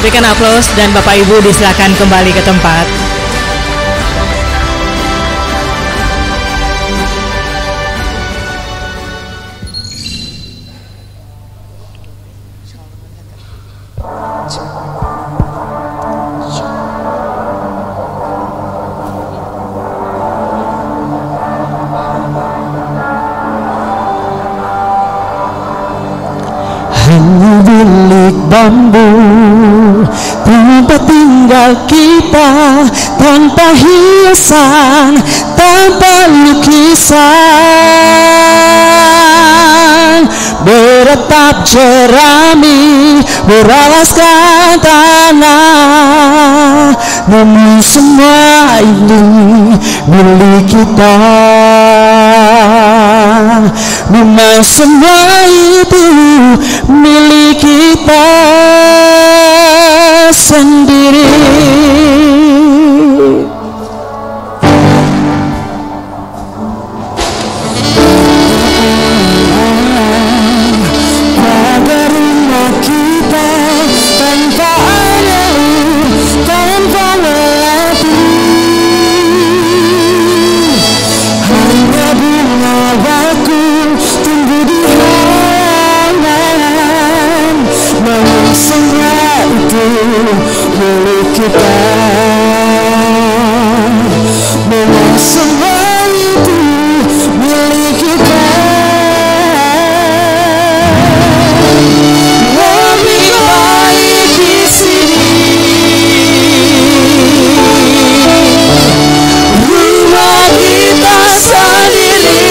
Berikan aplaus dan Bapak Ibu disilakan kembali ke tempat. bilik bambu, tempat tinggal kita tanpa hiasan, tanpa lukisan. Beratap jerami, beralaskan tanah, namun semua ini milik kita. Memang semua itu milik kita sendiri. Pada rumah kita tanpa air, tanpa melati, hanya bunga bakul tumbuh di halaman. Namun semua itu milik kita. Memang semua itu milik kita. Lebih baik di sini, rumah kita sendiri.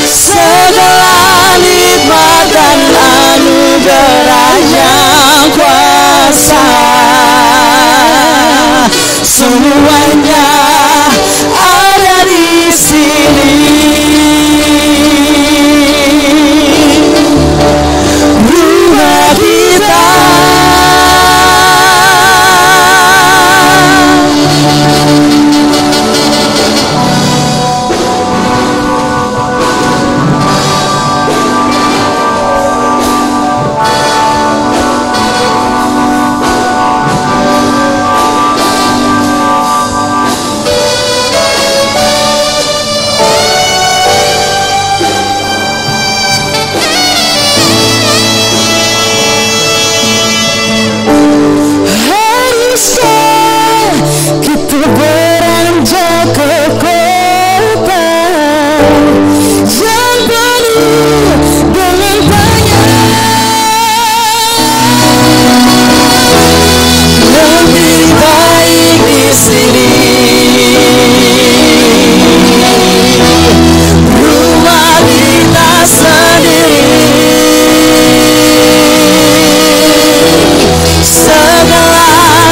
Segala nikmat dan anugerah yang kuasa, semuanya ada di sini. Rumah kita. Haruskah kita beranjak ke kota yang penuh dengan lebih baik di sini. Rumah kita sendiri. Segala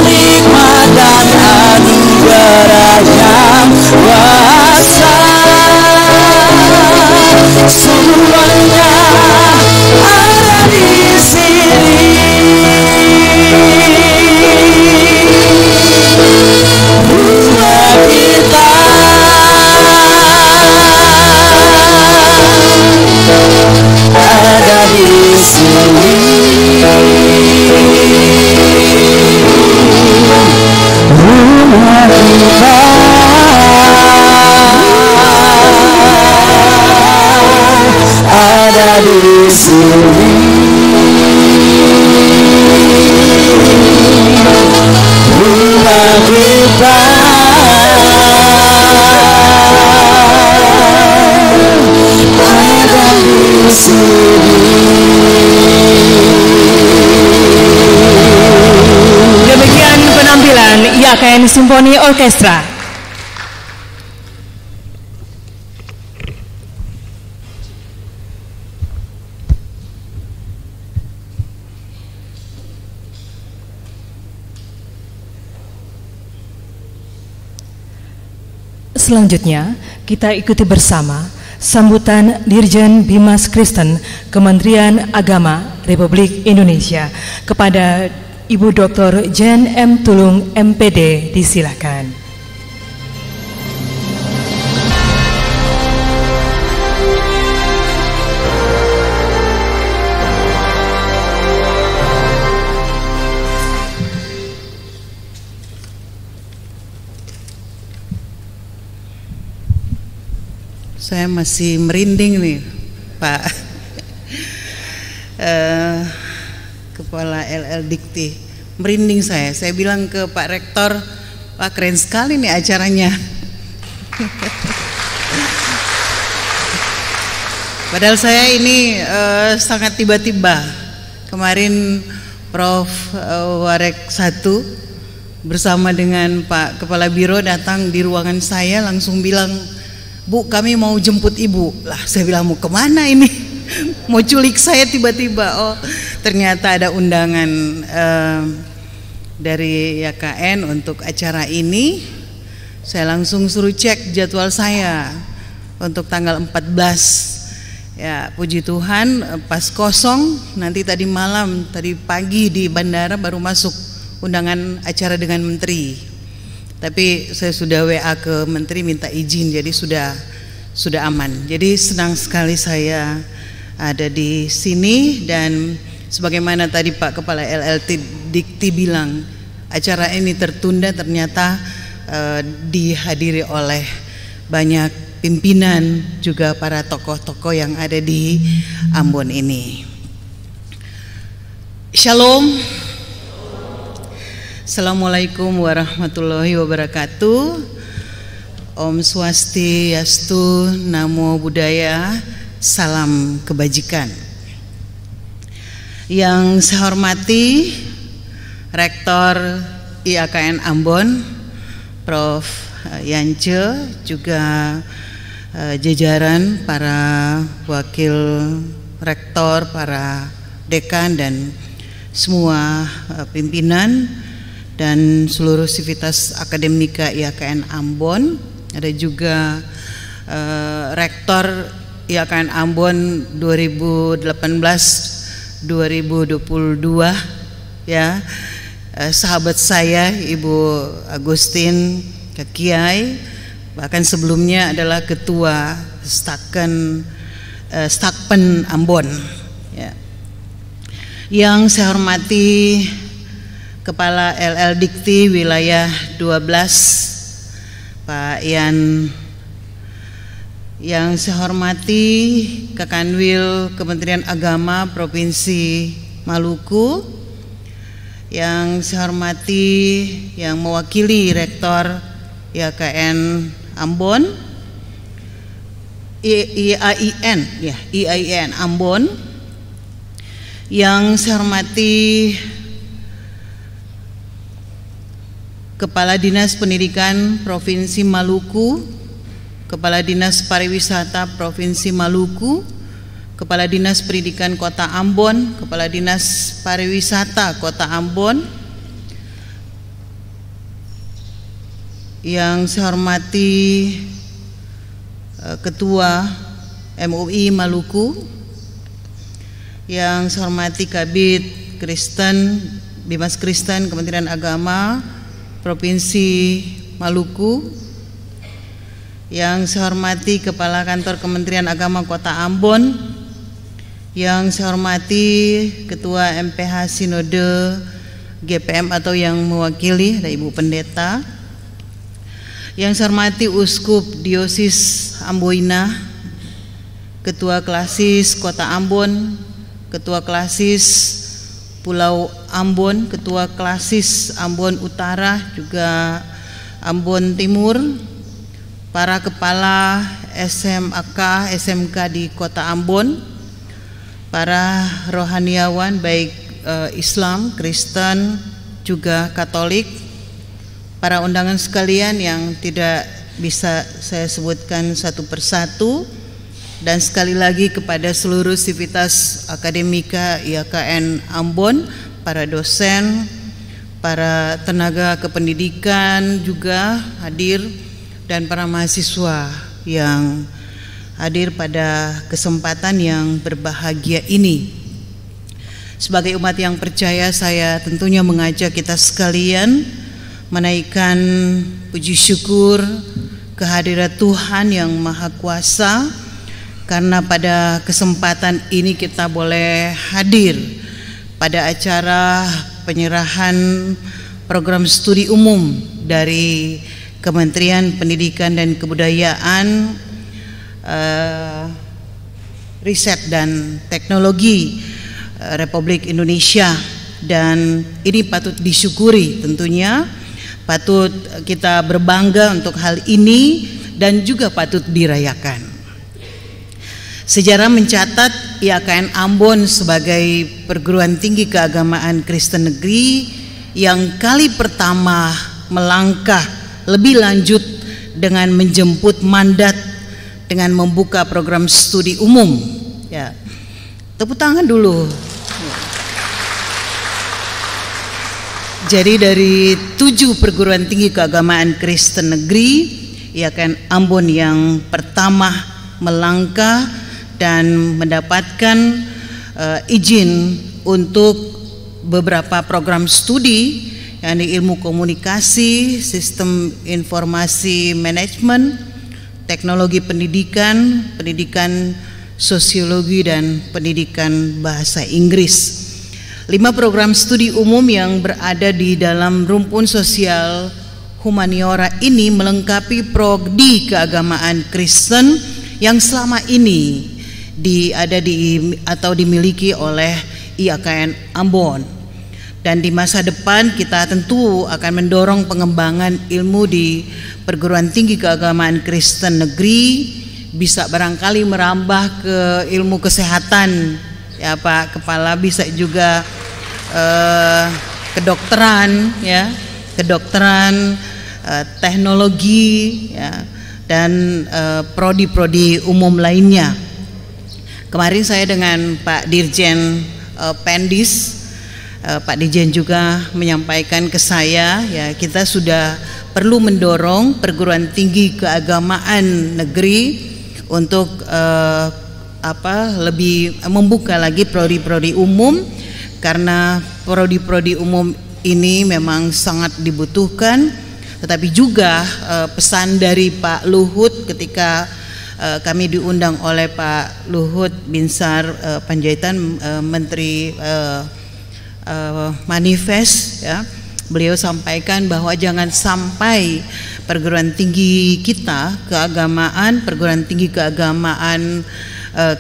nikmat dan anugerah yang kuasa, semuanya ada di sini. Rumah kita. Ada di sini. Rumah kita ada di sini. Rumah kita ada di sini. Demikian penampilan IAKN Simfoni Orkestra. Selanjutnya, kita ikuti bersama sambutan Dirjen Bimas Kristen Kementerian Agama Republik Indonesia kepada Ibu Dr. Jen M. Tulung MPD. Disilakan. Saya masih merinding nih, Pak Kepala LL Dikti. Merinding saya. Saya bilang ke Pak Rektor, Pak keren sekali nih acaranya. Padahal saya ini sangat tiba-tiba. Kemarin Prof. Warek 1 bersama dengan Pak Kepala Biro datang di ruangan saya, langsung bilang, "Bu, kami mau jemput Ibu." Lah, saya bilang, "Mau kemana ini?" Mau culik saya tiba-tiba. Oh, ternyata ada undangan dari YKN untuk acara ini. Saya langsung suruh cek jadwal saya untuk tanggal 14. Ya, puji Tuhan pas kosong. Nanti tadi malam, tadi pagi di bandara baru masuk undangan acara dengan menteri. Tapi saya sudah WA ke menteri minta izin, jadi sudah aman. Jadi senang sekali saya ada di sini, dan sebagaimana tadi Pak Kepala LLT Dikti bilang, acara ini tertunda, ternyata dihadiri oleh banyak pimpinan, juga para tokoh-tokoh yang ada di Ambon ini. Shalom. Assalamualaikum warahmatullahi wabarakatuh. Om Swastiastu, Namo Buddhaya, salam kebajikan. Yang saya hormati Rektor IAKN Ambon, Prof. Yance, juga jajaran para wakil rektor, para dekan, dan semua pimpinan dan seluruh sivitas akademika IAKN Ambon. Ada juga rektor IAKN Ambon 2018-2022, ya, sahabat saya Ibu Agustin Kiai, bahkan sebelumnya adalah ketua Stakpen Ambon, ya. Yang saya hormati Kepala LL Dikti wilayah 12 Pak Ian, yang saya hormati Kakanwil Kementerian Agama Provinsi Maluku, yang saya hormati yang mewakili Rektor IAKN Ambon, IAIN Ambon, yang saya hormati Kepala Dinas Pendidikan Provinsi Maluku, Kepala Dinas Pariwisata Provinsi Maluku, Kepala Dinas Pendidikan Kota Ambon, Kepala Dinas Pariwisata Kota Ambon, yang saya hormati Ketua MUI Maluku, yang saya hormati Kabid Kristen, Bimas Kristen Kementerian Agama Provinsi Maluku, yang saya hormati Kepala Kantor Kementerian Agama Kota Ambon, yang saya hormati Ketua MPH Sinode GPM atau yang mewakili, ada Ibu Pendeta, yang saya hormati Uskup Diosis Amboina, Ketua Klasis Kota Ambon, Ketua Klasis Pulau Ambon, Ketua Klasis Ambon Utara, juga Ambon Timur, para kepala SMAK, SMK di Kota Ambon, para rohaniawan baik Islam, Kristen, juga Katolik, para undangan sekalian yang tidak bisa saya sebutkan satu persatu, dan sekali lagi kepada seluruh sivitas akademika IAKN Ambon, para dosen, para tenaga kependidikan juga hadir, dan para mahasiswa yang hadir pada kesempatan yang berbahagia ini. Sebagai umat yang percaya, saya tentunya mengajak kita sekalian menaikkan puji syukur kehadirat Tuhan yang Maha Kuasa, karena pada kesempatan ini kita boleh hadir pada acara penyerahan program studi umum dari Kementerian Pendidikan dan Kebudayaan, Riset dan Teknologi Republik Indonesia, dan ini patut disyukuri tentunya. Patut kita berbangga untuk hal ini dan juga patut dirayakan. Sejarah mencatat IAKN Ambon sebagai perguruan tinggi keagamaan Kristen negeri yang kali pertama melangkah lebih lanjut dengan menjemput mandat dengan membuka program studi umum. Ya, tepuk tangan dulu. Jadi dari 7 perguruan tinggi keagamaan Kristen negeri, IAKN Ambon yang pertama melangkah dan mendapatkan izin untuk beberapa program studi, yakni ilmu komunikasi, sistem informasi manajemen, teknologi pendidikan, pendidikan sosiologi, dan pendidikan bahasa Inggris. 5 program studi umum yang berada di dalam rumpun sosial humaniora ini melengkapi prodi keagamaan Kristen yang selama ini dimiliki oleh IAKN Ambon. Dan di masa depan kita tentu akan mendorong pengembangan ilmu di perguruan tinggi keagamaan Kristen negeri, bisa barangkali merambah ke ilmu kesehatan, ya Pak Kepala, bisa juga kedokteran, ya, kedokteran, teknologi, ya, dan prodi-prodi umum lainnya. Kemarin saya dengan Pak Dirjen Pendis, Pak Dirjen juga menyampaikan ke saya, ya, kita sudah perlu mendorong perguruan tinggi keagamaan negeri untuk lebih membuka lagi prodi-prodi umum, karena prodi-prodi umum ini memang sangat dibutuhkan. Tetapi juga pesan dari Pak Luhut ketika kami diundang oleh Pak Luhut Binsar Panjaitan, Menteri Manifest, ya, beliau sampaikan bahwa jangan sampai perguruan tinggi kita keagamaan, perguruan tinggi keagamaan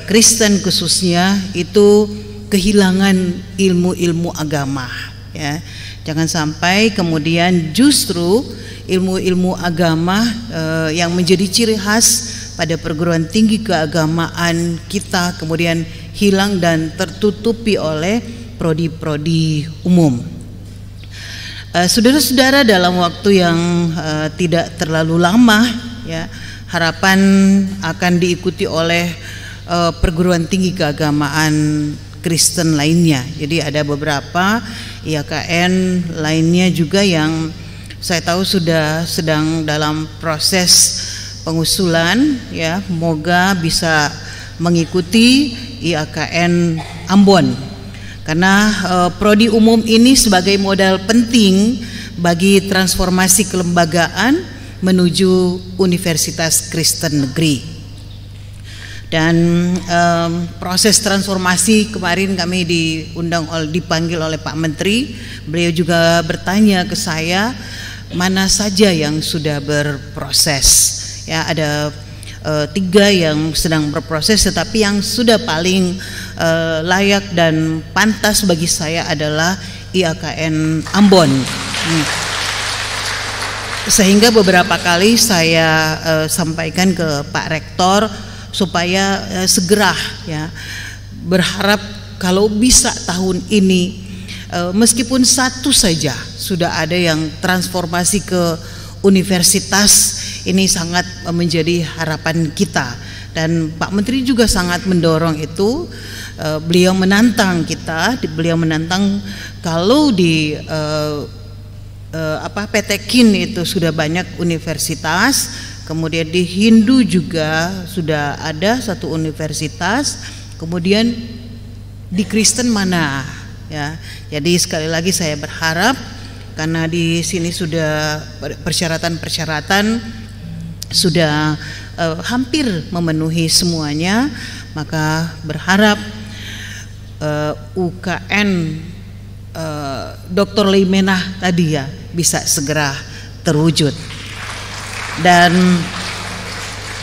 Kristen khususnya itu kehilangan ilmu-ilmu agama, ya. Jangan sampai kemudian justru ilmu-ilmu agama yang menjadi ciri khas pada perguruan tinggi keagamaan kita kemudian hilang dan tertutupi oleh prodi-prodi umum. Saudara-saudara, dalam waktu yang tidak terlalu lama, ya, harapan akan diikuti oleh perguruan tinggi keagamaan Kristen lainnya. Jadi ada beberapa IAKN lainnya juga yang saya tahu sudah sedang dalam proses pengusulan, ya, moga bisa mengikuti IAKN Ambon, karena prodi umum ini sebagai modal penting bagi transformasi kelembagaan menuju Universitas Kristen Negeri. Dan proses transformasi kemarin kami dipanggil oleh Pak Menteri, beliau juga bertanya ke saya mana saja yang sudah berproses. Ya, ada 3 yang sedang berproses, tetapi yang sudah paling layak dan pantas bagi saya adalah IAKN Ambon. Sehingga beberapa kali saya sampaikan ke Pak Rektor supaya segera, ya, berharap kalau bisa tahun ini meskipun 1 saja sudah ada yang transformasi ke universitas, ini sangat menjadi harapan kita. Dan Pak Menteri juga sangat mendorong itu. Beliau menantang kita, beliau menantang kalau di PT-KIN itu sudah banyak universitas, kemudian di Hindu juga sudah ada 1 universitas, kemudian di Kristen mana, ya. Jadi sekali lagi saya berharap, karena di sini sudah persyaratan-persyaratan sudah hampir memenuhi semuanya, maka berharap UKN Dr. Leimenah tadi, ya, bisa segera terwujud. Dan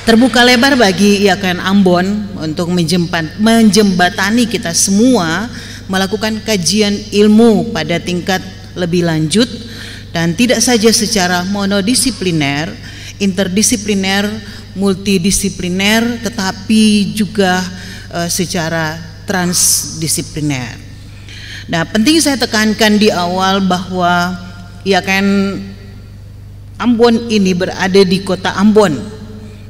terbuka lebar bagi IAKN Ambon untuk menjembatani kita semua melakukan kajian ilmu pada tingkat lebih lanjut, dan tidak saja secara monodisipliner, interdisipliner multidisipliner tetapi juga secara transdisipliner. Nah, penting saya tekankan di awal bahwa IAKN Ambon ini berada di kota Ambon,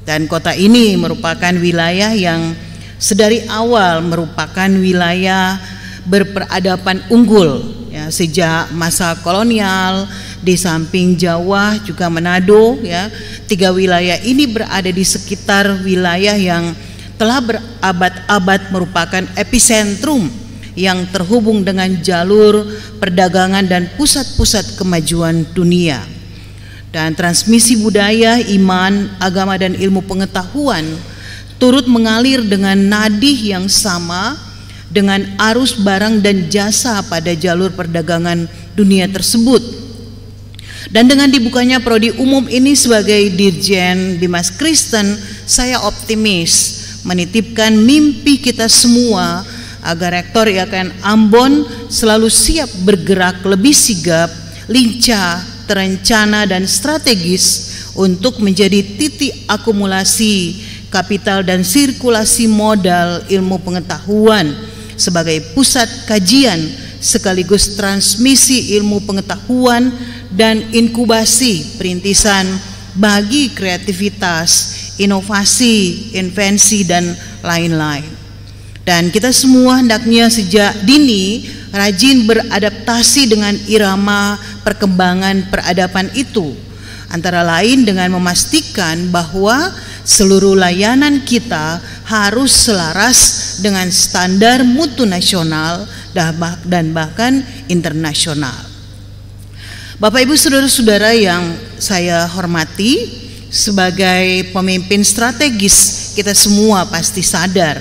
dan kota ini merupakan wilayah yang sedari awal merupakan wilayah berperadaban unggul ya, sejak masa kolonial. Di samping Jawa juga Manado ya, 3 wilayah ini berada di sekitar wilayah yang telah berabad-abad merupakan epicentrum yang terhubung dengan jalur perdagangan dan pusat-pusat kemajuan dunia. Dan transmisi budaya, iman, agama dan ilmu pengetahuan turut mengalir dengan nadih yang sama dengan arus barang dan jasa pada jalur perdagangan dunia tersebut. Dan dengan dibukanya prodi umum ini sebagai Dirjen Bimas Kristen, saya optimis menitipkan mimpi kita semua agar Rektor IAKN Ambon selalu siap bergerak lebih sigap, lincah, terencana dan strategis untuk menjadi titik akumulasi kapital dan sirkulasi modal ilmu pengetahuan sebagai pusat kajian sekaligus transmisi ilmu pengetahuan dan inkubasi perintisan bagi kreativitas, inovasi, invensi dan lain-lain. Dan kita semua hendaknya sejak dini rajin beradaptasi dengan irama perkembangan peradaban itu, antara lain dengan memastikan bahwa seluruh layanan kita harus selaras dengan standar mutu nasional dan bahkan internasional. Bapak Ibu saudara-saudara yang saya hormati, sebagai pemimpin strategis kita semua pasti sadar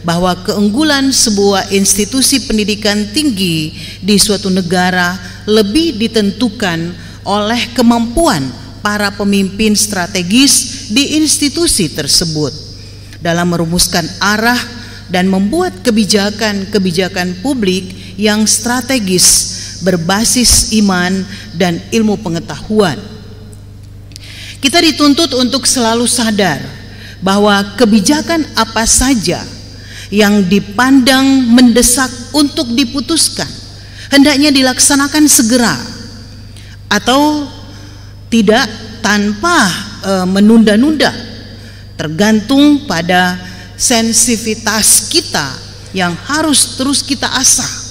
bahwa keunggulan sebuah institusi pendidikan tinggi di suatu negara lebih ditentukan oleh kemampuan para pemimpin strategis di institusi tersebut dalam merumuskan arah dan membuat kebijakan-kebijakan publik yang strategis berbasis iman dan ilmu pengetahuan. Kita dituntut untuk selalu sadar bahwa kebijakan apa saja yang dipandang mendesak untuk diputuskan hendaknya dilaksanakan segera atau tidak tanpa menunda-nunda, tergantung pada sensitivitas kita yang harus terus kita asah.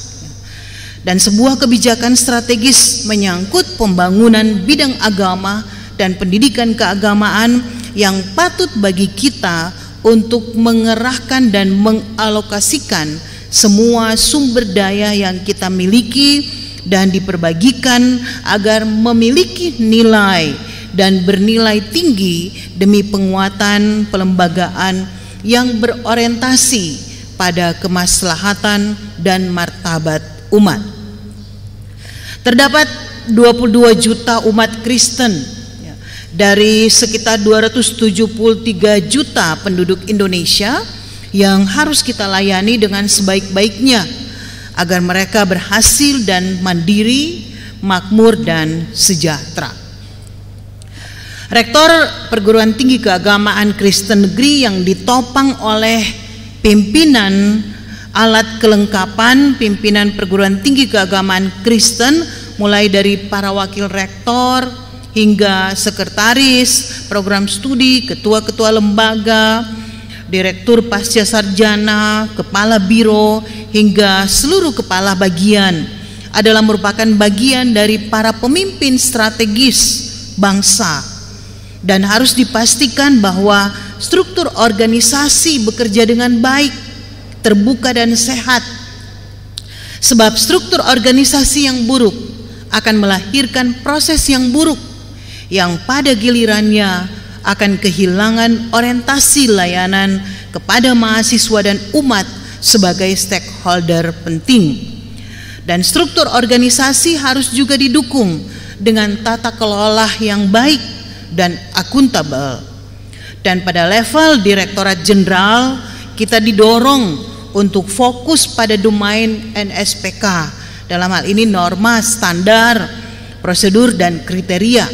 Dan sebuah kebijakan strategis menyangkut pembangunan bidang agama dan pendidikan keagamaan yang patut bagi kita untuk mengerahkan dan mengalokasikan semua sumber daya yang kita miliki dan diperbagikan agar memiliki nilai dan bernilai tinggi demi penguatan pelembagaan yang berorientasi pada kemaslahatan dan martabat umat. Terdapat 22 juta umat Kristen dari sekitar 273 juta penduduk Indonesia yang harus kita layani dengan sebaik-baiknya agar mereka berhasil dan mandiri, makmur dan sejahtera. Rektor Perguruan Tinggi Keagamaan Kristen Negeri yang ditopang oleh pimpinan alat kelengkapan pimpinan perguruan tinggi keagamaan Kristen, mulai dari para wakil rektor hingga sekretaris program studi, ketua-ketua lembaga, direktur pasca sarjana, kepala biro hingga seluruh kepala bagian adalah merupakan bagian dari para pemimpin strategis bangsa, dan harus dipastikan bahwa struktur organisasi bekerja dengan baik, terbuka dan sehat, sebab struktur organisasi yang buruk akan melahirkan proses yang buruk yang pada gilirannya akan kehilangan orientasi layanan kepada mahasiswa dan umat sebagai stakeholder penting. Dan struktur organisasi harus juga didukung dengan tata kelola yang baik dan akuntabel. Dan pada level Direktorat Jenderal kita didorong untuk fokus pada domain NSPK, dalam hal ini norma, standar, prosedur dan kriteria.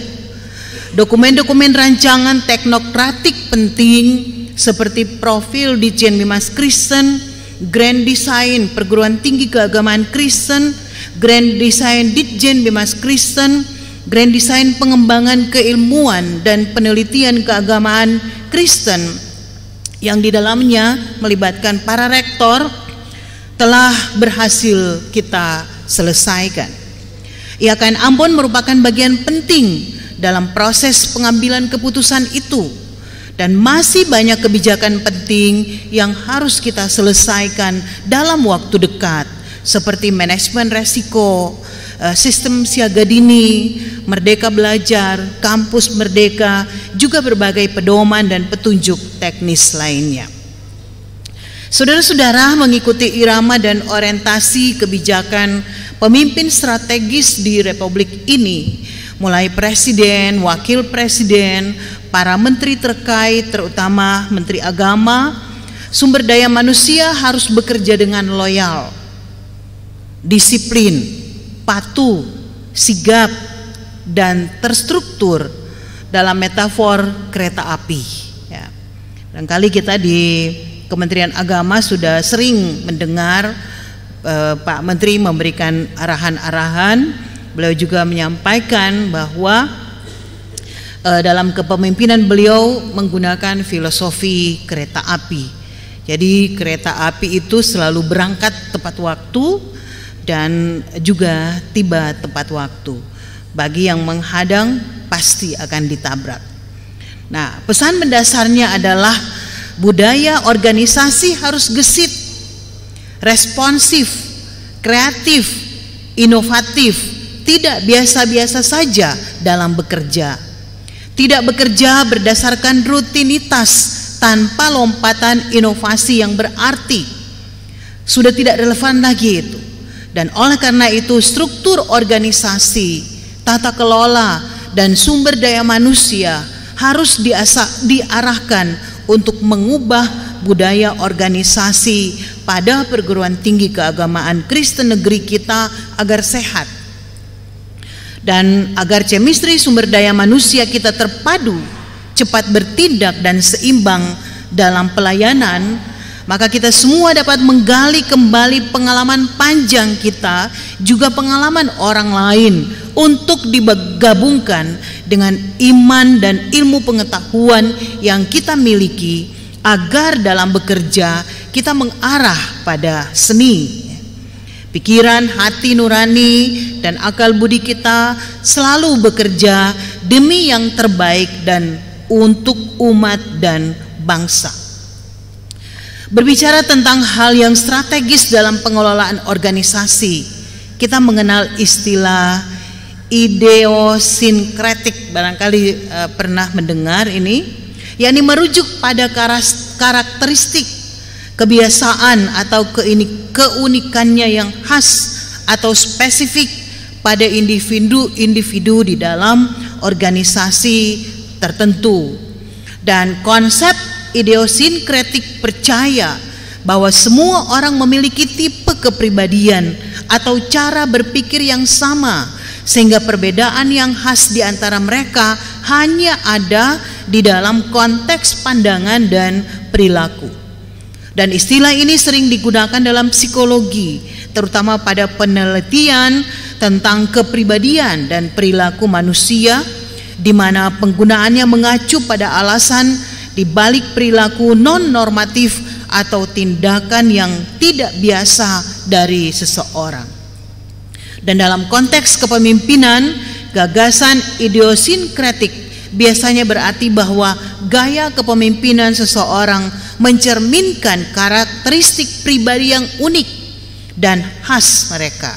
Dokumen-dokumen rancangan teknokratik penting seperti profil Ditjen Bimas Kristen, Grand Design Perguruan Tinggi Keagamaan Kristen, Grand Design Ditjen Bimas Kristen, Grand Design Pengembangan Keilmuan dan Penelitian Keagamaan Kristen yang di dalamnya melibatkan para rektor telah berhasil kita selesaikan. IAKN Ambon merupakan bagian penting dalam proses pengambilan keputusan itu, dan masih banyak kebijakan penting yang harus kita selesaikan dalam waktu dekat, seperti manajemen resiko, sistem siaga dini, Merdeka Belajar, kampus Merdeka, juga berbagai pedoman dan petunjuk teknis lainnya. Saudara-saudara, mengikuti irama dan orientasi kebijakan pemimpin strategis di Republik ini, mulai presiden, wakil presiden, para menteri terkait, terutama menteri agama, sumber daya manusia harus bekerja dengan loyal, disiplin, patuh, sigap, dan terstruktur dalam metafor kereta api. Ya. Barangkali kita di Kementerian Agama sudah sering mendengar Pak Menteri memberikan arahan-arahan. Beliau juga menyampaikan bahwa dalam kepemimpinan beliau menggunakan filosofi kereta api. Jadi kereta api itu selalu berangkat tepat waktu dan juga tiba tepat waktu. Bagi yang menghadang pasti akan ditabrak. Nah, pesan mendasarnya adalah budaya organisasi harus gesit, responsif, kreatif, inovatif, tidak biasa-biasa saja dalam bekerja. Tidak bekerja berdasarkan rutinitas tanpa lompatan inovasi yang berarti. Sudah tidak relevan lagi itu. Dan oleh karena itu struktur organisasi, tata kelola, dan sumber daya manusia harus diarahkan untuk mengubah budaya organisasi pada perguruan tinggi keagamaan Kristen negeri kita agar sehat. Dan agar chemistry sumber daya manusia kita terpadu, cepat bertindak dan seimbang dalam pelayanan, maka kita semua dapat menggali kembali pengalaman panjang kita, juga pengalaman orang lain, untuk digabungkan dengan iman dan ilmu pengetahuan yang kita miliki, agar dalam bekerja kita mengarah pada seni. Pikiran, hati nurani, dan akal budi kita selalu bekerja demi yang terbaik dan untuk umat dan bangsa. Berbicara tentang hal yang strategis dalam pengelolaan organisasi, kita mengenal istilah ideosinkretik, barangkali pernah mendengar ini, yakni merujuk pada karakteristik, kebiasaan atau keunikannya yang khas atau spesifik pada individu-individu di dalam organisasi tertentu. Dan konsep ideosinkretik percaya bahwa semua orang memiliki tipe kepribadian atau cara berpikir yang sama, sehingga perbedaan yang khas di antara mereka hanya ada di dalam konteks pandangan dan perilaku. Dan istilah ini sering digunakan dalam psikologi, terutama pada penelitian tentang kepribadian dan perilaku manusia, di mana penggunaannya mengacu pada alasan di balik perilaku non-normatif atau tindakan yang tidak biasa dari seseorang. Dan dalam konteks kepemimpinan, gagasan ideosinkretik biasanya berarti bahwa gaya kepemimpinan seseorang mencerminkan karakteristik pribadi yang unik dan khas mereka.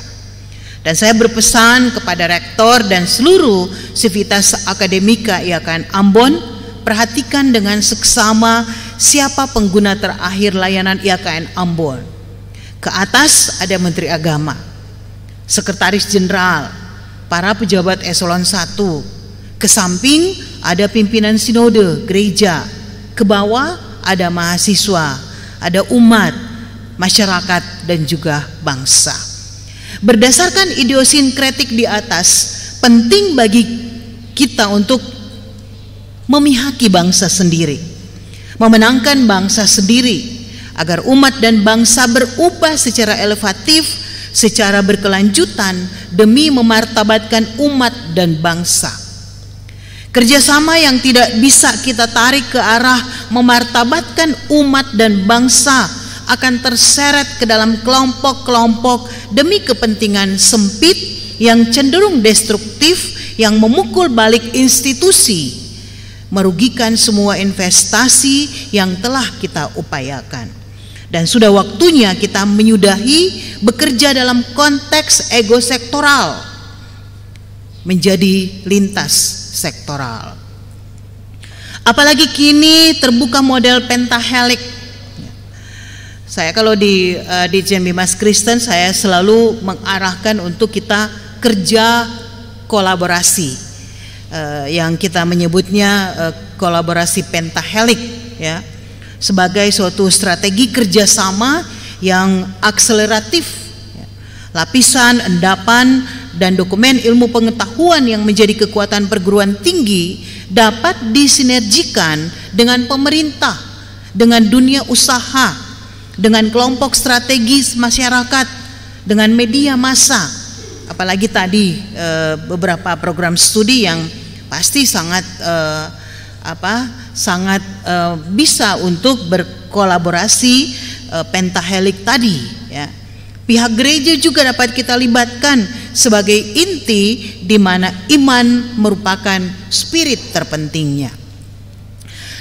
Dan saya berpesan kepada rektor dan seluruh sivitas akademika IAKN Ambon, perhatikan dengan seksama siapa pengguna terakhir layanan IAKN Ambon. Ke atas ada Menteri Agama, Sekretaris Jenderal, para pejabat eselon 1. Ke samping ada pimpinan sinode gereja. Ke bawah ada mahasiswa, ada umat, masyarakat, dan juga bangsa. Berdasarkan ideosinkretik di atas, penting bagi kita untuk memihaki bangsa sendiri, memenangkan bangsa sendiri, agar umat dan bangsa berubah secara elevatif, secara berkelanjutan demi memartabatkan umat dan bangsa. Kerjasama yang tidak bisa kita tarik ke arah memartabatkan umat dan bangsa akan terseret ke dalam kelompok-kelompok demi kepentingan sempit yang cenderung destruktif, yang memukul balik institusi, merugikan semua investasi yang telah kita upayakan. Dan sudah waktunya kita menyudahi bekerja dalam konteks ego sektoral menjadi lintas sektoral. Apalagi kini terbuka model pentahelik. Saya kalau di Dirjen Bimas Kristen, saya selalu mengarahkan untuk kita kerja kolaborasi, yang kita menyebutnya kolaborasi pentahelik, ya, sebagai suatu strategi kerjasama yang akseleratif, ya. Lapisan, endapan, dan dokumen ilmu pengetahuan yang menjadi kekuatan perguruan tinggi dapat disinergikan dengan pemerintah, dengan dunia usaha, dengan kelompok strategis masyarakat, dengan media massa. Apalagi tadi beberapa program studi yang pasti sangat bisa untuk berkolaborasi pentahelik tadi, ya. Pihak gereja juga dapat kita libatkan sebagai inti di mana iman merupakan spirit terpentingnya.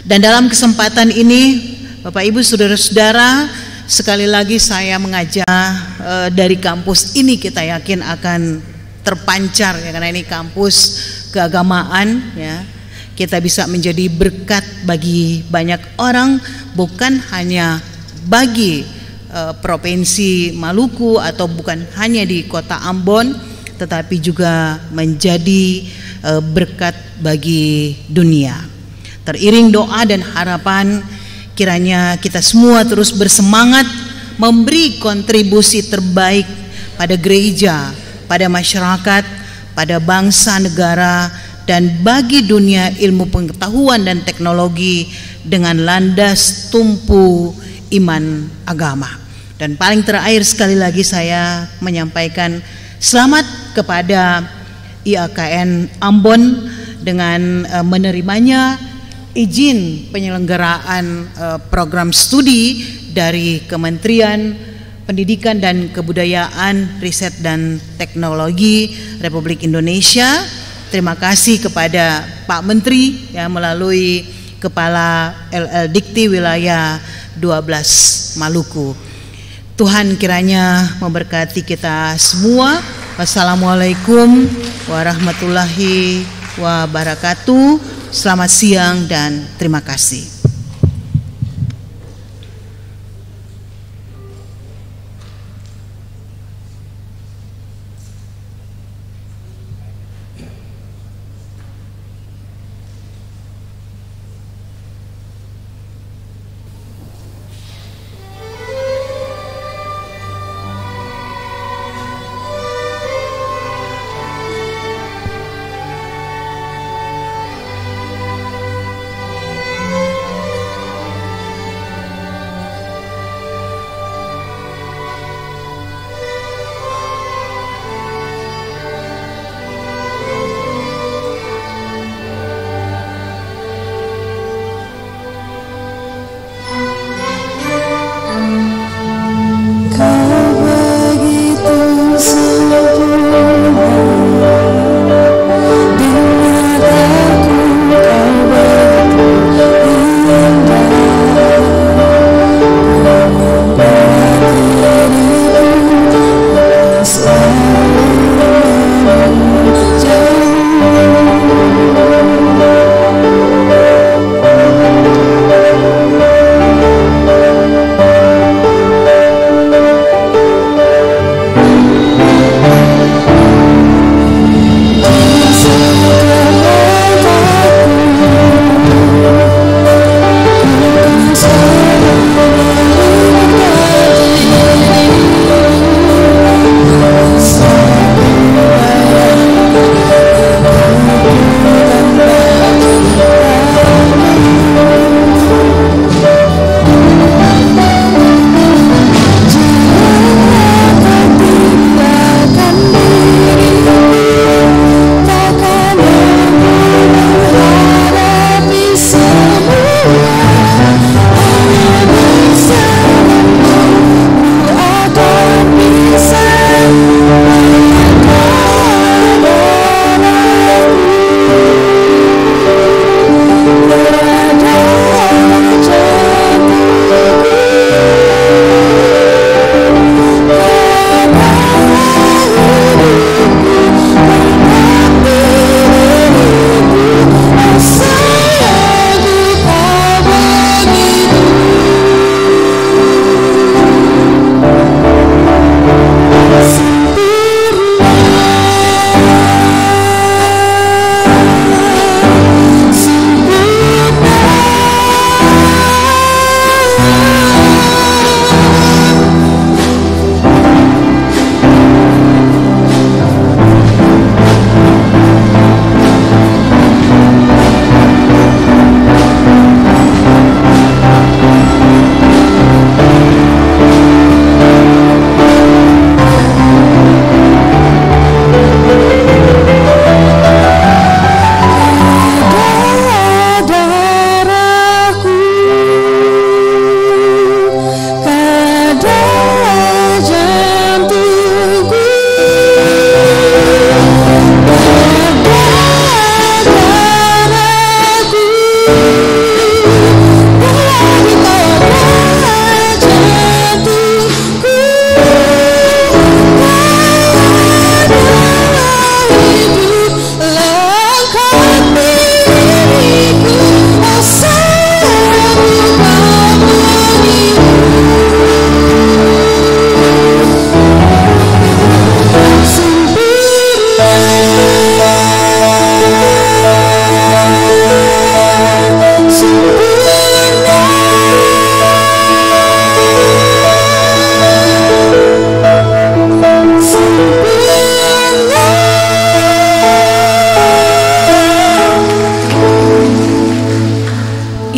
Dan dalam kesempatan ini, Bapak Ibu saudara-saudara, sekali lagi saya mengajak dari kampus ini kita yakin akan terpancar, ya, karena ini kampus keagamaan, ya. Kita bisa menjadi berkat bagi banyak orang, bukan hanya bagi Provinsi Maluku atau bukan hanya di Kota Ambon, tetapi juga menjadi berkat bagi dunia. Teriring doa dan harapan, kiranya kita semua terus bersemangat memberi kontribusi terbaik pada gereja, pada masyarakat, pada bangsa negara, dan bagi dunia ilmu pengetahuan dan teknologi dengan landas tumpu iman agama. Dan paling terakhir sekali lagi saya menyampaikan selamat kepada IAKN Ambon dengan menerimanya izin penyelenggaraan program studi dari Kementerian Pendidikan dan Kebudayaan, Riset dan Teknologi Republik Indonesia. Terima kasih kepada Pak Menteri, ya, melalui Kepala LL Dikti Wilayah 12 Maluku. Tuhan kiranya memberkati kita semua. Wassalamualaikum warahmatullahi wabarakatuh. Selamat siang dan terima kasih.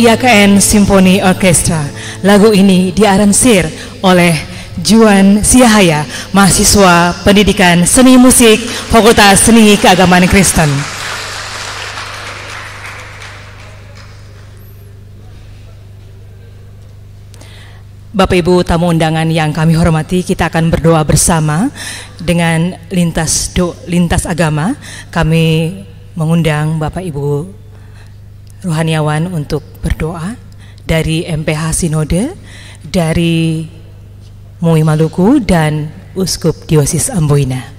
IAKN Symphony Orchestra. Lagu ini diaranseir oleh Juan Siahaya, mahasiswa Pendidikan Seni Musik Fakultas Seni Keagamaan Kristen. Bapak Ibu tamu undangan yang kami hormati, kita akan berdoa bersama dengan lintas agama. Kami mengundang Bapak Ibu rohaniawan untuk berdoa dari MPH Sinode, dari MUI Maluku, dan Uskup Diosis Amboina.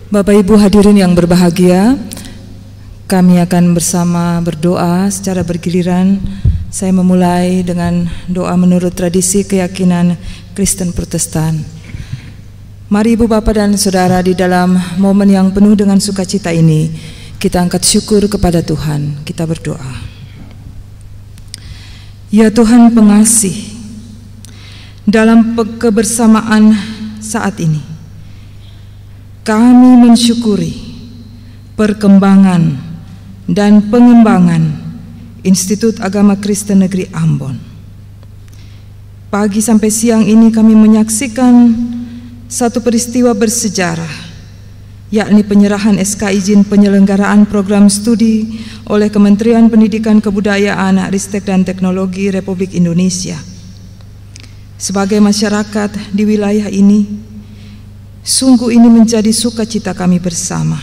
Bapak Ibu hadirin yang berbahagia, kami akan bersama berdoa secara bergiliran. Saya memulai dengan doa menurut tradisi keyakinan Kristen Protestan. Mari Ibu Bapak dan Saudara, di dalam momen yang penuh dengan sukacita ini, kita angkat syukur kepada Tuhan. Kita berdoa. Ya Tuhan pengasih, dalam kebersamaan saat ini, kami mensyukuri perkembangan dan pengembangan Institut Agama Kristen Negeri Ambon. Pagi sampai siang ini kami menyaksikan satu peristiwa bersejarah, yakni penyerahan SK izin penyelenggaraan program studi oleh Kementerian Pendidikan Kebudayaan, Ristek dan Teknologi Republik Indonesia. Sebagai masyarakat di wilayah ini, sungguh ini menjadi sukacita kami bersama,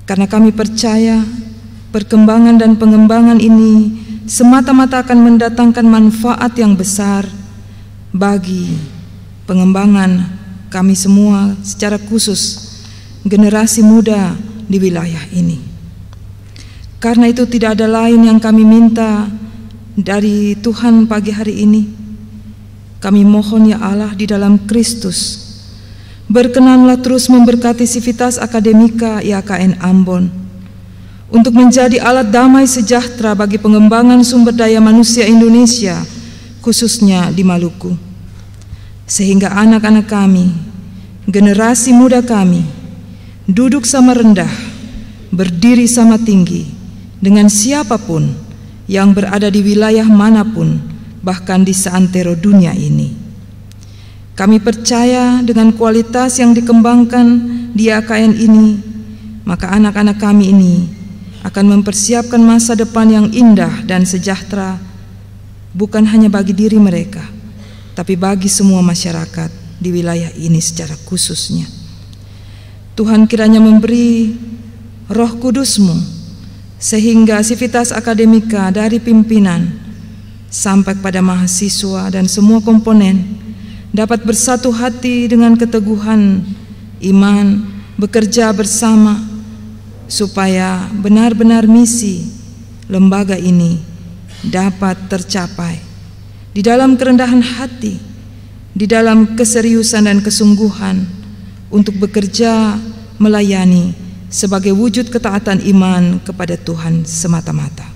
karena kami percaya perkembangan dan pengembangan ini semata-mata akan mendatangkan manfaat yang besar bagi pengembangan kami semua, secara khusus generasi muda di wilayah ini. Karena itu tidak ada lain yang kami minta dari Tuhan pagi hari ini. Kami mohon ya Allah di dalam Kristus, berkenanlah terus memberkati Sivitas Akademika IAKN Ambon untuk menjadi alat damai sejahtera bagi pengembangan sumber daya manusia Indonesia, khususnya di Maluku, sehingga anak-anak kami, generasi muda kami, duduk sama rendah, berdiri sama tinggi dengan siapapun yang berada di wilayah manapun, bahkan di seantero dunia ini. Kami percaya dengan kualitas yang dikembangkan di IAKN ini, maka anak-anak kami ini akan mempersiapkan masa depan yang indah dan sejahtera, bukan hanya bagi diri mereka, tapi bagi semua masyarakat di wilayah ini secara khususnya. Tuhan kiranya memberi Roh Kudus-Mu, sehingga Sivitas Akademika dari pimpinan sampai pada mahasiswa dan semua komponen dapat bersatu hati dengan keteguhan iman, bekerja bersama supaya benar-benar misi lembaga ini dapat tercapai di dalam kerendahan hati, di dalam keseriusan dan kesungguhan untuk bekerja melayani sebagai wujud ketaatan iman kepada Tuhan semata-mata.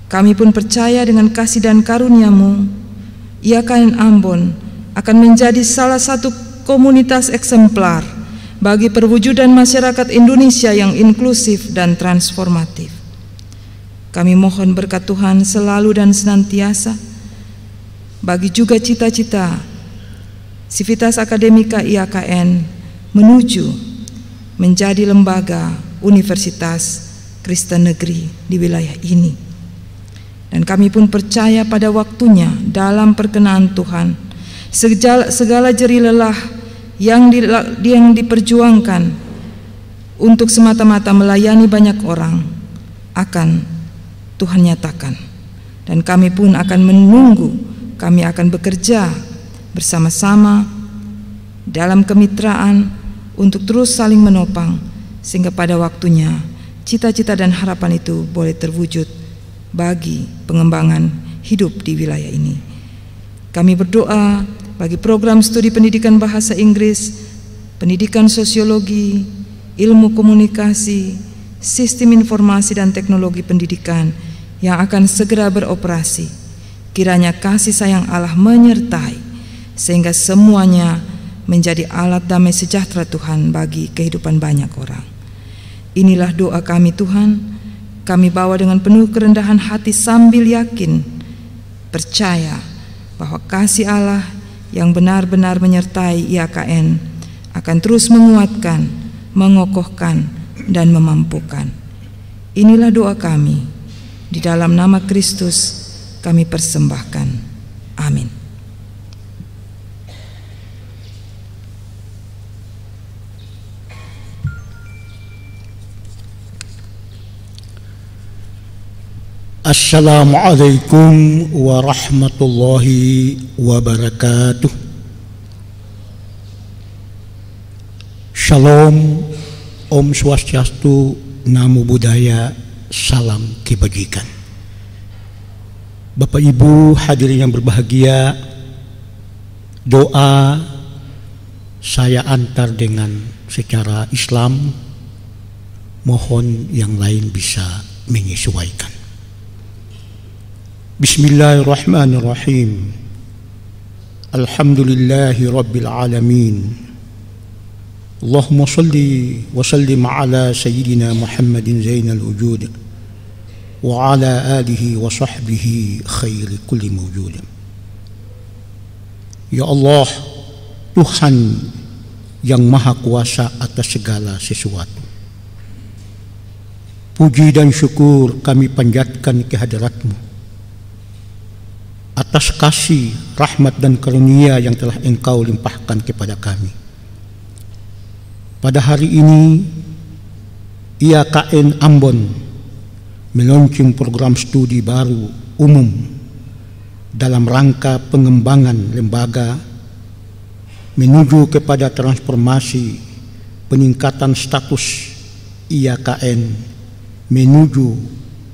Kami pun percaya dengan kasih dan karunia-Mu, IAKN Ambon akan menjadi salah satu komunitas eksemplar bagi perwujudan masyarakat Indonesia yang inklusif dan transformatif. Kami mohon berkat Tuhan selalu dan senantiasa bagi juga cita-cita Sivitas Akademika IAKN menuju menjadi lembaga Universitas Kristen Negeri di wilayah ini. Dan kami pun percaya pada waktunya dalam perkenaan Tuhan, segala jerih lelah yang diperjuangkan untuk semata-mata melayani banyak orang akan Tuhan nyatakan. Dan kami pun akan menunggu, kami akan bekerja bersama-sama dalam kemitraan untuk terus saling menopang, sehingga pada waktunya cita-cita dan harapan itu boleh terwujud bagi pengembangan hidup di wilayah ini. Kami berdoa bagi program studi pendidikan bahasa Inggris, pendidikan sosiologi, ilmu komunikasi, sistem informasi dan teknologi pendidikan yang akan segera beroperasi. Kiranya kasih sayang Allah menyertai sehingga semuanya menjadi alat damai sejahtera Tuhan bagi kehidupan banyak orang. Inilah doa kami Tuhan, kami bawa dengan penuh kerendahan hati sambil yakin, percaya bahwa kasih Allah yang benar-benar menyertai IAKN akan terus menguatkan, mengokohkan, dan memampukan. Inilah doa kami, di dalam nama Kristus kami persembahkan. Amin. Assalamualaikum warahmatullahi wabarakatuh. Shalom, Om Swastiastu, Namo Buddhaya, salam kebajikan. Bapak Ibu hadirin yang berbahagia, doa saya antar dengan secara Islam, mohon yang lain bisa menyesuaikan. Bismillahirrahmanirrahim. Alhamdulillahi Rabbil Alamin. Allahumma salli wa sallim ala Sayyidina Muhammadin Zainal Wujud wa ala alihi wa sahbihi khairi kulli mawjud. Ya Allah, Tuhan yang Maha Kuasa atas segala sesuatu, puji dan syukur kami panjatkan kehadirat-Mu atas kasih, rahmat dan karunia yang telah Engkau limpahkan kepada kami. Pada hari ini IAKN Ambon meluncurkan program studi baru umum dalam rangka pengembangan lembaga menuju kepada transformasi peningkatan status IAKN menuju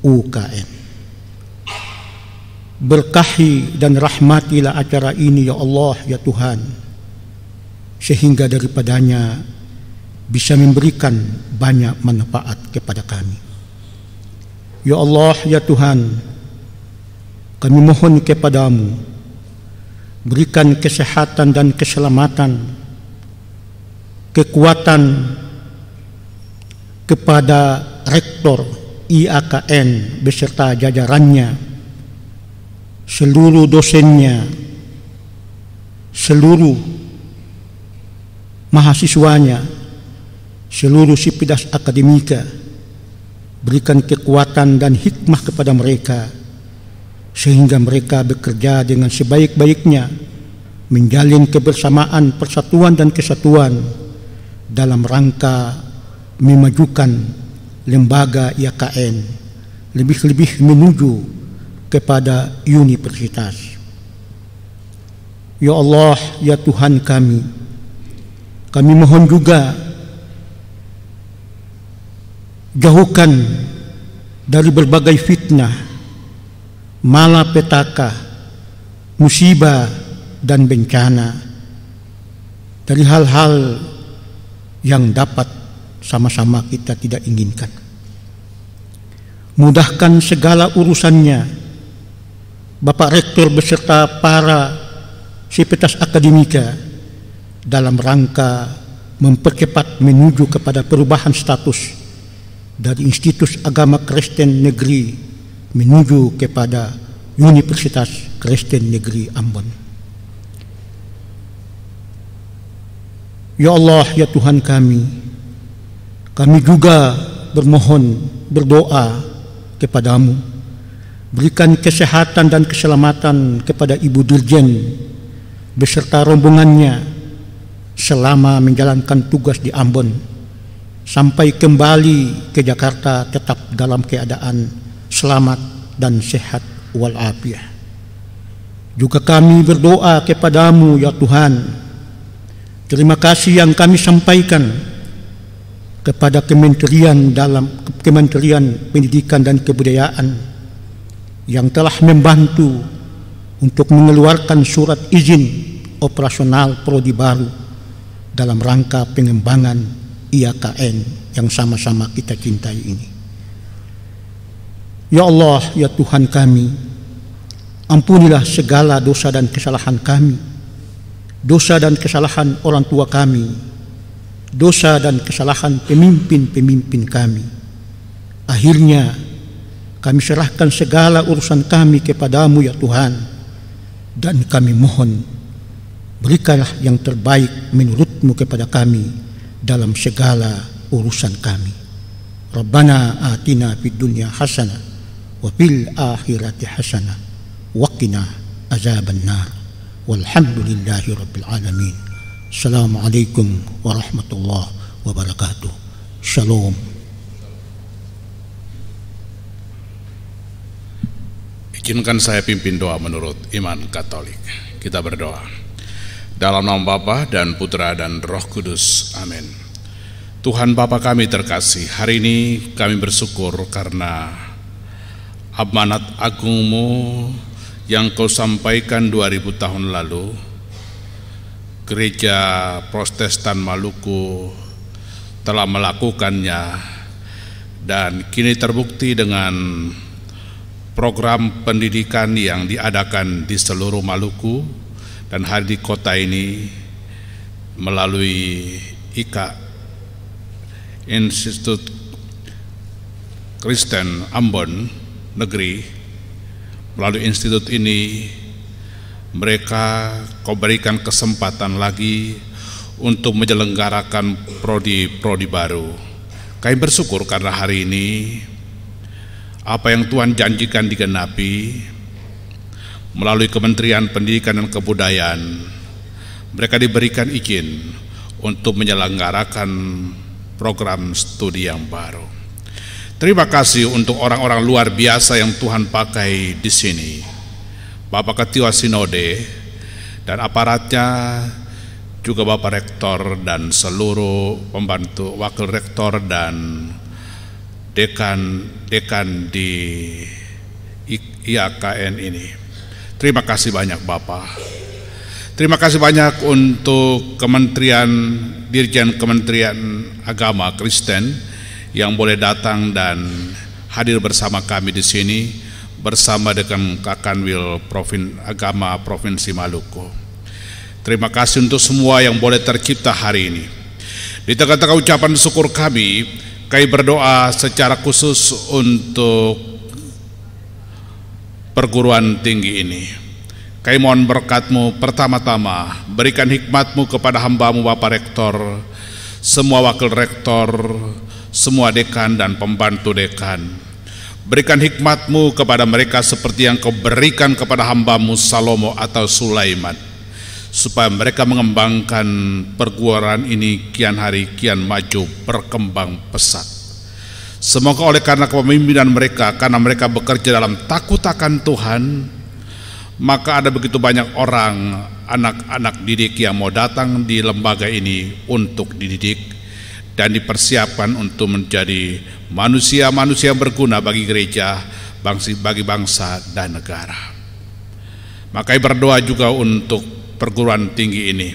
UKM. Berkahi dan rahmatilah acara ini ya Allah ya Tuhan, sehingga daripadanya bisa memberikan banyak manfaat kepada kami. Ya Allah ya Tuhan, kami mohon kepadamu, berikan kesehatan dan keselamatan, kekuatan kepada Rektor IAKN beserta jajarannya, seluruh dosennya, seluruh mahasiswanya, seluruh sivitas akademika. Berikan kekuatan dan hikmah kepada mereka sehingga mereka bekerja dengan sebaik-baiknya, menjalin kebersamaan, persatuan dan kesatuan dalam rangka memajukan lembaga IAKN lebih-lebih menuju kepada universitas. Ya Allah ya Tuhan kami mohon juga jauhkan dari berbagai fitnah, malapetaka, musibah dan bencana, dari hal-hal yang dapat sama-sama kita tidak inginkan. Mudahkan segala urusannya Bapak Rektor beserta para sivitas akademika dalam rangka mempercepat menuju kepada perubahan status dari Institut Agama Kristen Negeri menuju kepada Universitas Kristen Negeri Ambon. Ya Allah ya Tuhan kami juga bermohon, berdoa kepadamu, berikan kesehatan dan keselamatan kepada Ibu Dirjen beserta rombongannya selama menjalankan tugas di Ambon sampai kembali ke Jakarta tetap dalam keadaan selamat dan sehat walafiat. Juga kami berdoa kepadamu ya Tuhan, terima kasih yang kami sampaikan kepada Kementerian Pendidikan dan Kebudayaan yang telah membantu untuk mengeluarkan surat izin operasional prodi baru dalam rangka pengembangan IAKN yang sama-sama kita cintai ini. Ya Allah, ya Tuhan kami, ampunilah segala dosa dan kesalahan kami, dosa dan kesalahan orang tua kami, dosa dan kesalahan pemimpin-pemimpin kami. Akhirnya kami serahkan segala urusan kami kepadamu ya Tuhan, dan kami mohon berikanlah yang terbaik menurutmu kepada kami dalam segala urusan kami. Rabbana atina fid dunya hasanah wa fil akhirati hasanah wa qina azabannar. Walhamdulillahi rabbil alamin. Assalamualaikum warahmatullahi wabarakatuh. Shalom. Izinkan saya pimpin doa menurut iman Katolik. Kita berdoa. Dalam nama Bapa dan Putra dan Roh Kudus. Amin. Tuhan Bapa kami terkasih, hari ini kami bersyukur karena amanat agungmu yang Kau sampaikan 2000 tahun lalu. Gereja Protestan Maluku telah melakukannya dan kini terbukti dengan program pendidikan yang diadakan di seluruh Maluku. Dan hari di kota ini melalui IKA, Institut Kristen Ambon Negeri, melalui institut ini mereka Kau berikan kesempatan lagi untuk menyelenggarakan prodi-prodi baru. Kami bersyukur karena hari ini apa yang Tuhan janjikan digenapi. Melalui Kementerian Pendidikan dan Kebudayaan, mereka diberikan izin untuk menyelenggarakan program studi yang baru. Terima kasih untuk orang-orang luar biasa yang Tuhan pakai di sini. Bapak Ketua Sinode dan aparatnya, juga Bapak Rektor dan seluruh pembantu wakil rektor dan dekan di IAKN ini. Terima kasih banyak Bapak. Terima kasih banyak untuk Dirjen Kementerian Agama Kristen yang boleh datang dan hadir bersama kami di sini bersama dengan Kakanwil Agama Provinsi Maluku. Terima kasih untuk semua yang boleh tercipta hari ini. Di tengah-tengah ucapan syukur kami berdoa secara khusus untuk perguruan tinggi ini. Kami mohon berkat-Mu pertama-tama, berikan hikmat-Mu kepada hamba-Mu Bapak Rektor, semua wakil rektor, semua dekan dan pembantu dekan. Berikan hikmat-Mu kepada mereka seperti yang Kau berikan kepada hamba-Mu Salomo atau Sulaiman, supaya mereka mengembangkan perguruan ini kian hari kian maju berkembang pesat. Semoga oleh karena kepemimpinan mereka, karena mereka bekerja dalam takut akan Tuhan, maka ada begitu banyak orang, anak-anak didik yang mau datang di lembaga ini untuk dididik dan dipersiapkan untuk menjadi manusia-manusia berguna bagi gereja, bagi bangsa dan negara. Maka berdoa juga untuk perguruan tinggi ini.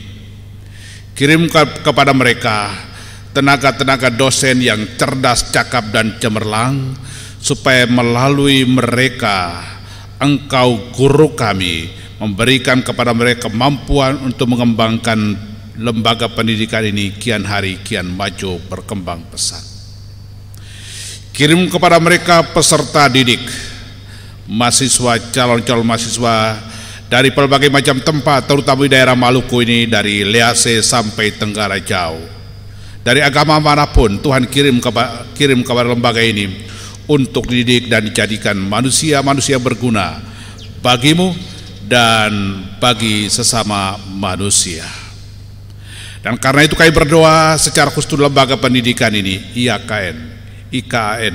Kirim kepada mereka tenaga-tenaga dosen yang cerdas, cakap dan cemerlang, supaya melalui mereka Engkau guru kami memberikan kepada mereka kemampuan untuk mengembangkan lembaga pendidikan ini kian hari kian maju berkembang pesat. Kirim kepada mereka peserta didik, mahasiswa, calon-calon mahasiswa dari berbagai macam tempat, terutama di daerah Maluku ini, dari Lease sampai Tenggara Jauh. Dari agama manapun Tuhan kirim kepada lembaga ini untuk dididik dan dijadikan manusia-manusia berguna bagimu dan bagi sesama manusia. Dan karena itu kami berdoa secara khusus lembaga pendidikan ini, IKN,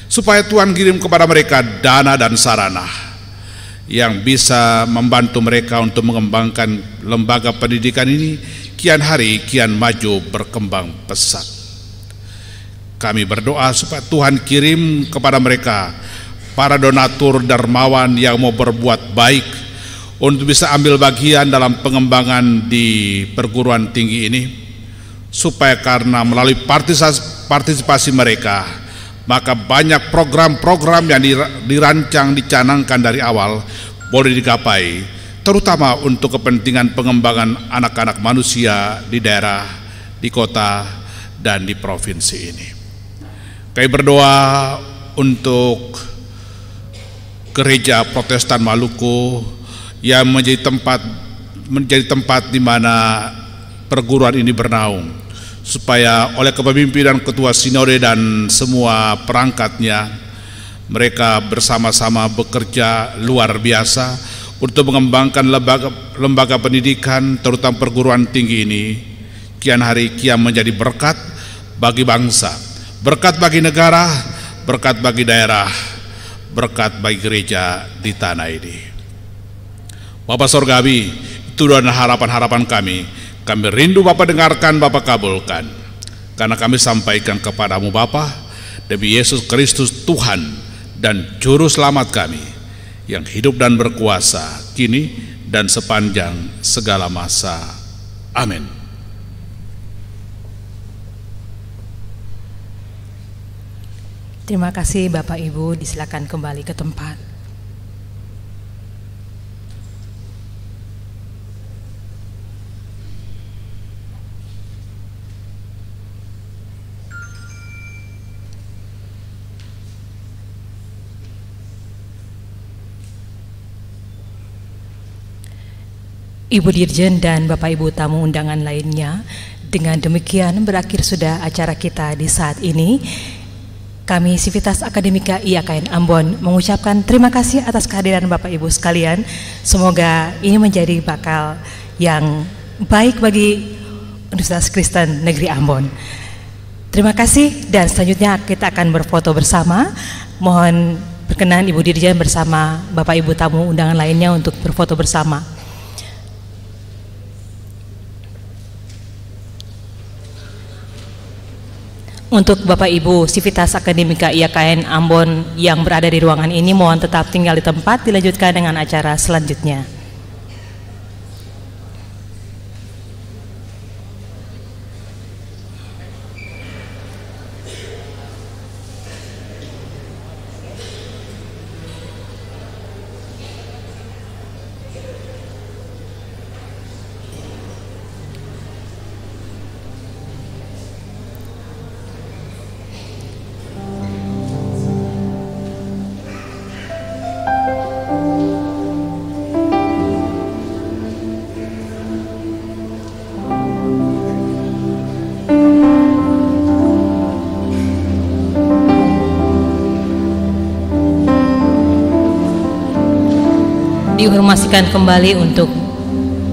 supaya Tuhan kirim kepada mereka dana dan sarana yang bisa membantu mereka untuk mengembangkan lembaga pendidikan ini kian hari kian maju berkembang pesat. Kami berdoa supaya Tuhan kirim kepada mereka para donatur dermawan yang mau berbuat baik untuk bisa ambil bagian dalam pengembangan di perguruan tinggi ini, supaya karena melalui partisipasi mereka, maka banyak program-program yang dirancang, dicanangkan dari awal boleh digapai, terutama untuk kepentingan pengembangan anak-anak manusia di daerah, di kota, dan di provinsi ini. Kami berdoa untuk Gereja Protestan Maluku yang menjadi tempat di mana perguruan ini bernaung, supaya oleh kepemimpinan Ketua Sinode dan semua perangkatnya, mereka bersama-sama bekerja luar biasa untuk mengembangkan lembaga pendidikan, terutama perguruan tinggi ini, kian hari kian menjadi berkat bagi bangsa, berkat bagi negara, berkat bagi daerah, berkat bagi gereja di tanah ini. Bapak Sorgawi, itu adalah harapan-harapan kami. Kami rindu Bapak dengarkan, Bapak kabulkan. Karena kami sampaikan kepadamu Bapa, demi Yesus Kristus Tuhan dan Juru Selamat kami, yang hidup dan berkuasa kini dan sepanjang segala masa. Amin. Terima kasih Bapak Ibu, disilakan kembali ke tempat. Ibu Dirjen dan Bapak Ibu tamu undangan lainnya, dengan demikian berakhir sudah acara kita di saat ini. Kami Sivitas Akademika IAKN Ambon mengucapkan terima kasih atas kehadiran Bapak Ibu sekalian. Semoga ini menjadi bakal yang baik bagi Universitas Kristen Negeri Ambon. Terima kasih, dan selanjutnya kita akan berfoto bersama. Mohon berkenan Ibu Dirjen bersama Bapak Ibu tamu undangan lainnya untuk berfoto bersama. Untuk Bapak Ibu Sivitas Akademika IAKN Ambon yang berada di ruangan ini, mohon tetap tinggal di tempat, dilanjutkan dengan acara selanjutnya. Diinformasikan kembali untuk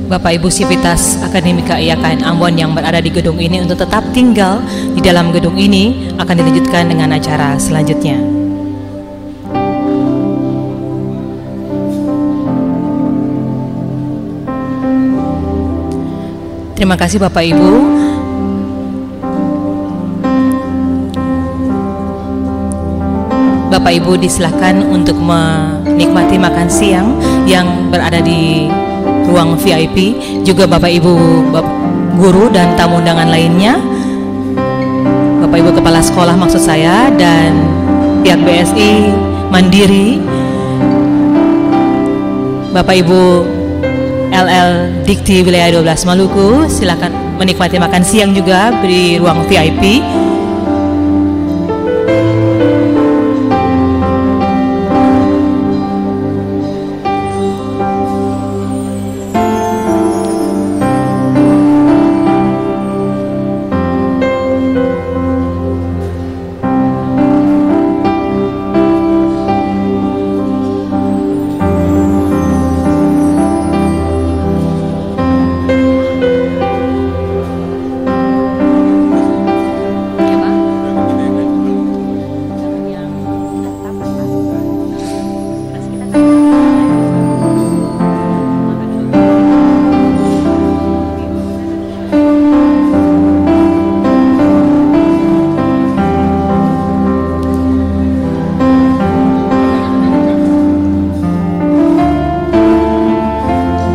Bapak Ibu Sivitas Akademika IAKN Ambon yang berada di gedung ini untuk tetap tinggal di dalam gedung ini, akan dilanjutkan dengan acara selanjutnya. Terima kasih Bapak Ibu. Bapak Ibu disilahkan untuk menikmati makan siang yang berada di ruang VIP, juga Bapak Ibu guru dan tamu undangan lainnya, Bapak Ibu kepala sekolah maksud saya, dan pihak BSI Mandiri, Bapak Ibu LL Dikti Wilayah 12 Maluku, silakan menikmati makan siang juga di ruang VIP.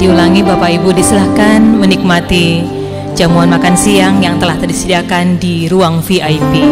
diulangi, Bapak Ibu disilahkan menikmati jamuan makan siang yang telah disediakan di ruang VIP.